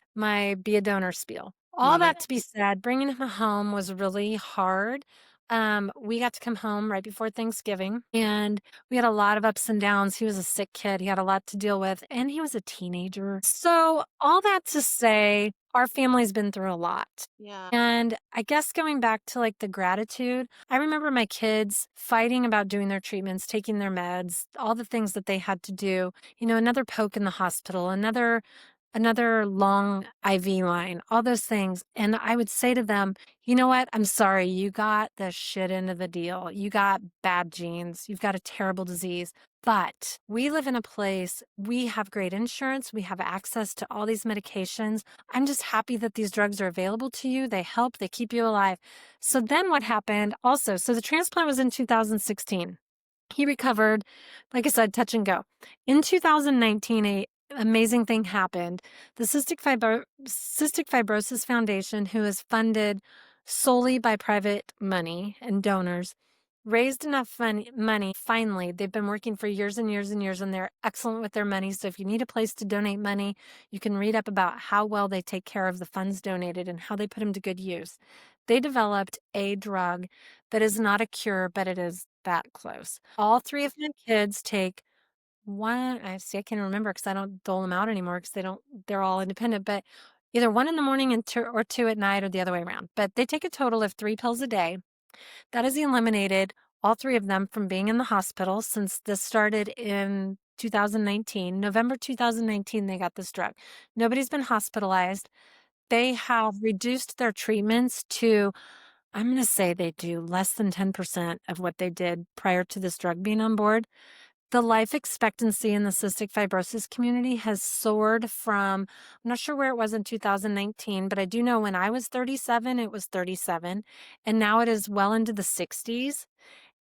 be a donor spiel. All Love it. that to be said, bringing him home was really hard. We got to come home right before Thanksgiving and we had a lot of ups and downs. He was a sick kid. He had a lot to deal with and he was a teenager. So all that to say, our family's been through a lot. Yeah. And I guess going back to like the gratitude, I remember my kids fighting about doing their treatments, taking their meds, all the things that they had to do, another poke in the hospital, another long IV line, all those things. And I would say to them, you know what? I'm sorry. You got the shit end of the deal. You got bad genes. You've got a terrible disease. But we live in a place, we have great insurance. We have access to all these medications. I'm just happy that these drugs are available to you. They help, they keep you alive. So then what happened also? So the transplant was in 2016. He recovered, like I said, touch and go. In 2019, a amazing thing happened. The Cystic Fibrosis Foundation, who is funded solely by private money and donors, raised enough money. Finally, they've been working for years and years and years, and they're excellent with their money. So if you need a place to donate money, you can read up about how well they take care of the funds donated and how they put them to good use. They developed a drug that is not a cure, but it is that close. All 3 of my kids take one. I can't remember because I don't dole them out anymore because they're all independent, but either 1 in the morning and 2 at night or the other way around. But they take a total of 3 pills a day. That has eliminated all 3 of them from being in the hospital since this started in 2019. November 2019, they got this drug. Nobody's been hospitalized. They have reduced their treatments to, I'm going to say they do less than 10% of what they did prior to this drug being on board. The life expectancy in the cystic fibrosis community has soared from, I'm not sure where it was in 2019, but I do know when I was 37, it was 37, and now it is well into the 60s.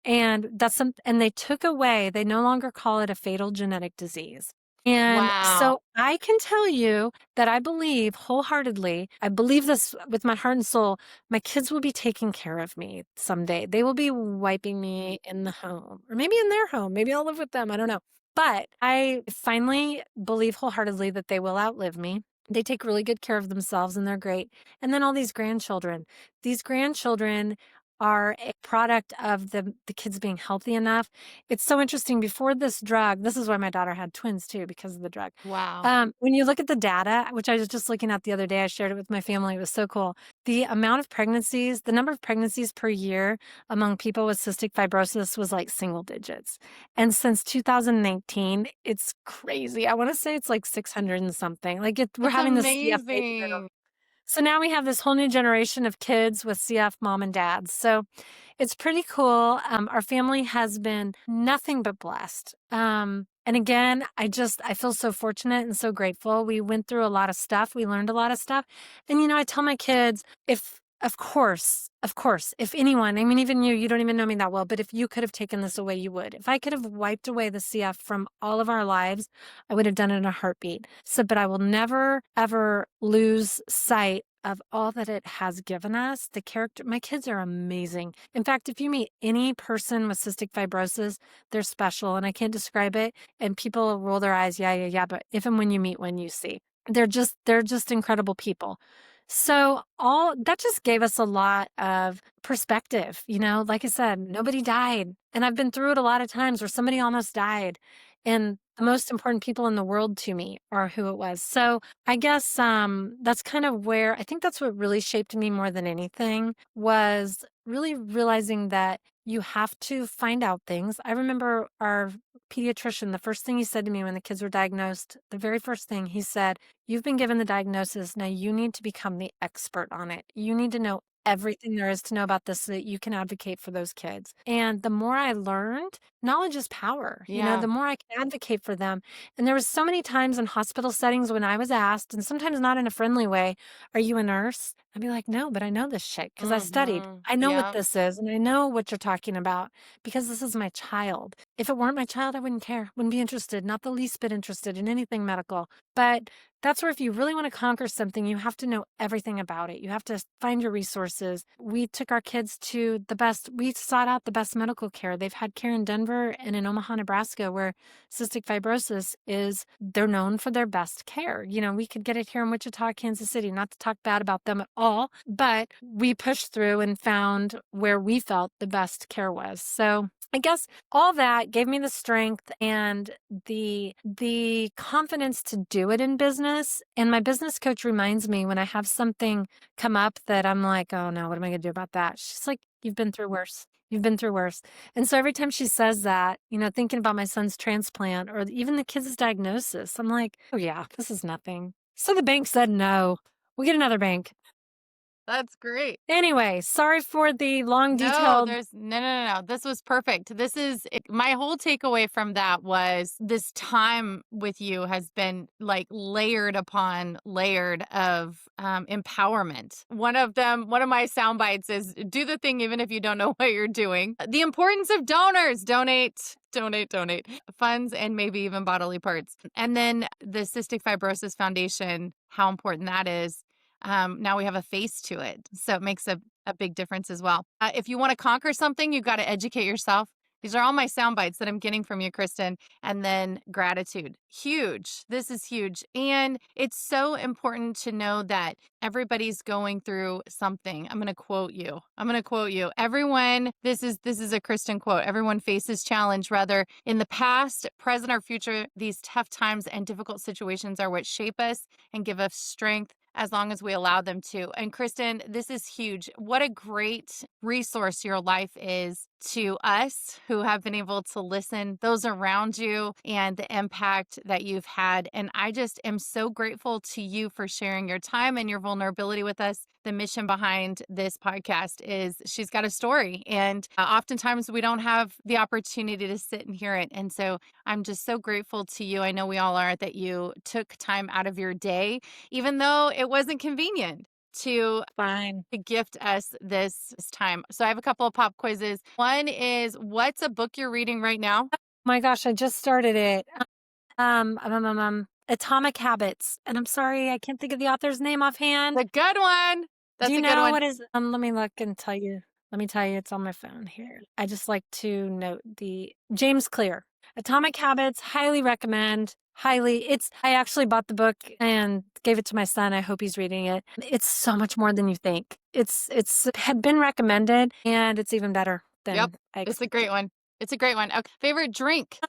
And they no longer call it a fatal genetic disease. And Wow. so I can tell you that I believe wholeheartedly, I believe this with my heart and soul, my kids will be taking care of me someday. They will be wiping me in the home or maybe in their home. Maybe I'll live with them. I don't know. But I finally believe wholeheartedly that they will outlive me. They take really good care of themselves and they're great. And then all these grandchildren. These grandchildren are a product of the kids being healthy enough. It's so interesting. Before this drug, this is why my daughter had twins too, because of the drug. Wow. When you look at the data, which I was just looking at the other day, I shared it with my family. It was so cool. The amount of pregnancies, the number of pregnancies per year among people with cystic fibrosis was like single digits. And since 2019, it's crazy. I want to say it's like 600 and something. Like we're That's having this CFA boom. amazing. So now we have this whole new generation of kids with CF mom and dads. So it's pretty cool. Our family has been nothing but blessed. And again, I feel so fortunate and so grateful. We went through a lot of stuff. We learned a lot of stuff. And, I tell my kids, of course, if anyone, I mean, even you don't even know me that well, but if you could have taken this away, you would. If I could have wiped away the CF from all of our lives, I would have done it in a heartbeat. So, but I will never, ever lose sight of all that it has given us. The character, my kids are amazing. In fact, if you meet any person with cystic fibrosis, they're special and I can't describe it. And people roll their eyes, yeah. But if and when you meet one, you see. They're just incredible people. So all that just gave us a lot of perspective, like I said, nobody died. And I've been through it a lot of times where somebody almost died. And the most important people in the world to me are who it was. So I guess that's kind of where I think that's what really shaped me more than anything was really realizing that you have to find out things. I remember our pediatrician, the first thing he said to me when the kids were diagnosed, the very first thing he said, "You've been given the diagnosis. Now you need to become the expert on it. You need to know everything there is to know about this so that you can advocate for those kids." And the more I learned, knowledge is power. Yeah. The more I can advocate for them. And there was so many times in hospital settings when I was asked, and sometimes not in a friendly way, "Are you a nurse?" I'd be like, "No, but I know this shit because I studied. Mhm. I know what Yep. this is and I know what you're talking about because this is my child. If it weren't my child, I wouldn't care, wouldn't be interested, not the least bit interested in anything medical." But that's where if you really want to conquer something, you have to know everything about it. You have to find your resources. We took our kids to we sought out the best medical care. They've had care in Denver and in Omaha, Nebraska, where cystic fibrosis they're known for their best care. We could get it here in Wichita, Kansas City, not to talk bad about them at all, but we pushed through and found where we felt the best care was. So I guess all that gave me the strength and the confidence to do it in business. And my business coach reminds me when I have something come up that I'm like, "Oh no, what am I going to do about that?" She's like, "You've been through worse. You've been through worse." And so every time she says that, thinking about my son's transplant or even the kid's diagnosis, I'm like, "Oh yeah, this is nothing." So the bank said no. We get another bank. That's great. Anyway, sorry for the long No, detailed. there's no. This was perfect. My whole takeaway from that was this time with you has been like layered upon layered of empowerment. One of my sound bites is do the thing even if you don't know what you're doing. The importance of donors, donate funds and maybe even bodily parts. And then the Cystic Fibrosis Foundation, how important that is. Now we have a face to it. So it makes a big difference as well. If you want to conquer something, you've got to educate yourself. These are all my sound bites that I'm getting from you, Kristen. And then gratitude. Huge. This is huge. And it's so important to know that everybody's going through something. I'm going to quote you. Everyone, this is a Kristen quote. Everyone faces challenge, whether in the past, present, or future. These tough times and difficult situations are what shape us and give us strength as long as we allow them to. And Kristen, this is huge. What a great resource your life is to us who have been able to listen, those around you, and the impact that you've had. And I just am so grateful to you for sharing your time and your vulnerability with us. The mission behind this podcast is she's got a story, and oftentimes we don't have the opportunity to sit and hear it. And so I'm just so grateful to you. I know we all are that you took time out of your day even though it wasn't convenient to Fine. gift us this time. So I have a couple of pop quizzes. One is what's a book you're reading right now? My gosh, I just started it. Atomic Habits. And I'm sorry, I can't think of the author's name offhand. The good one. Do That's you a good know one. what is let me look and tell you. Let me tell you, it's on my phone here. I just like to note the James Clear. Atomic Habits, highly recommend. Highly. I actually bought the book and gave it to my son. I hope he's reading it. It's so much more than you think. It's had been recommended and it's even better Yep. than I It's a great expected. one. It's a great one. Okay. Favorite drink?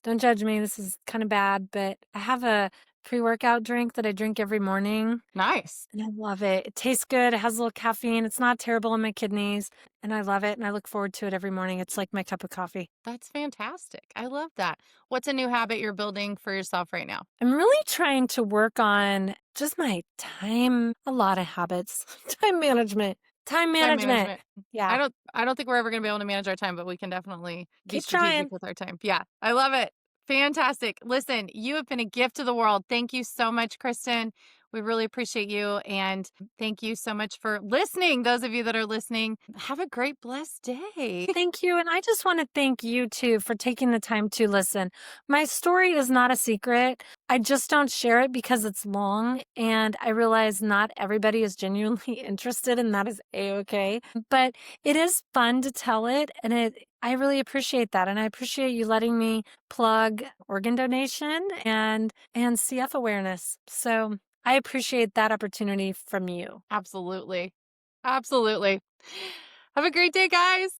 Don't judge me. This is kind of bad, but I have a pre-workout drink that I drink every morning Nice. and I love it. It tastes good. It has a little caffeine. It's not terrible on my kidneys and I love it and I look forward to it every morning. It's like my cup of coffee. That's fantastic. I love that. What's a new habit you're building for yourself right now? I'm really trying to work on just my time, a lot of habits, time management, time Time management. management. Yeah, I don't think we're ever gonna be able to manage our time, but we can definitely be keep strategic trying. with our time. Yeah, I love it. Fantastic. Listen, you have been a gift to the world. Thank you so much, Kristen. We really appreciate you. And thank you so much for listening. Those of you that are listening, have a great, blessed day. Thank you. And I just want to thank you too for taking the time to listen. My story is not a secret. I just don't share it because it's long. And I realize not everybody is genuinely interested, and that is A-okay. But it is fun to tell it. And I really appreciate that. And I appreciate you letting me plug organ donation and CF awareness. So I appreciate that opportunity from you. Absolutely. Absolutely. Have a great day, guys.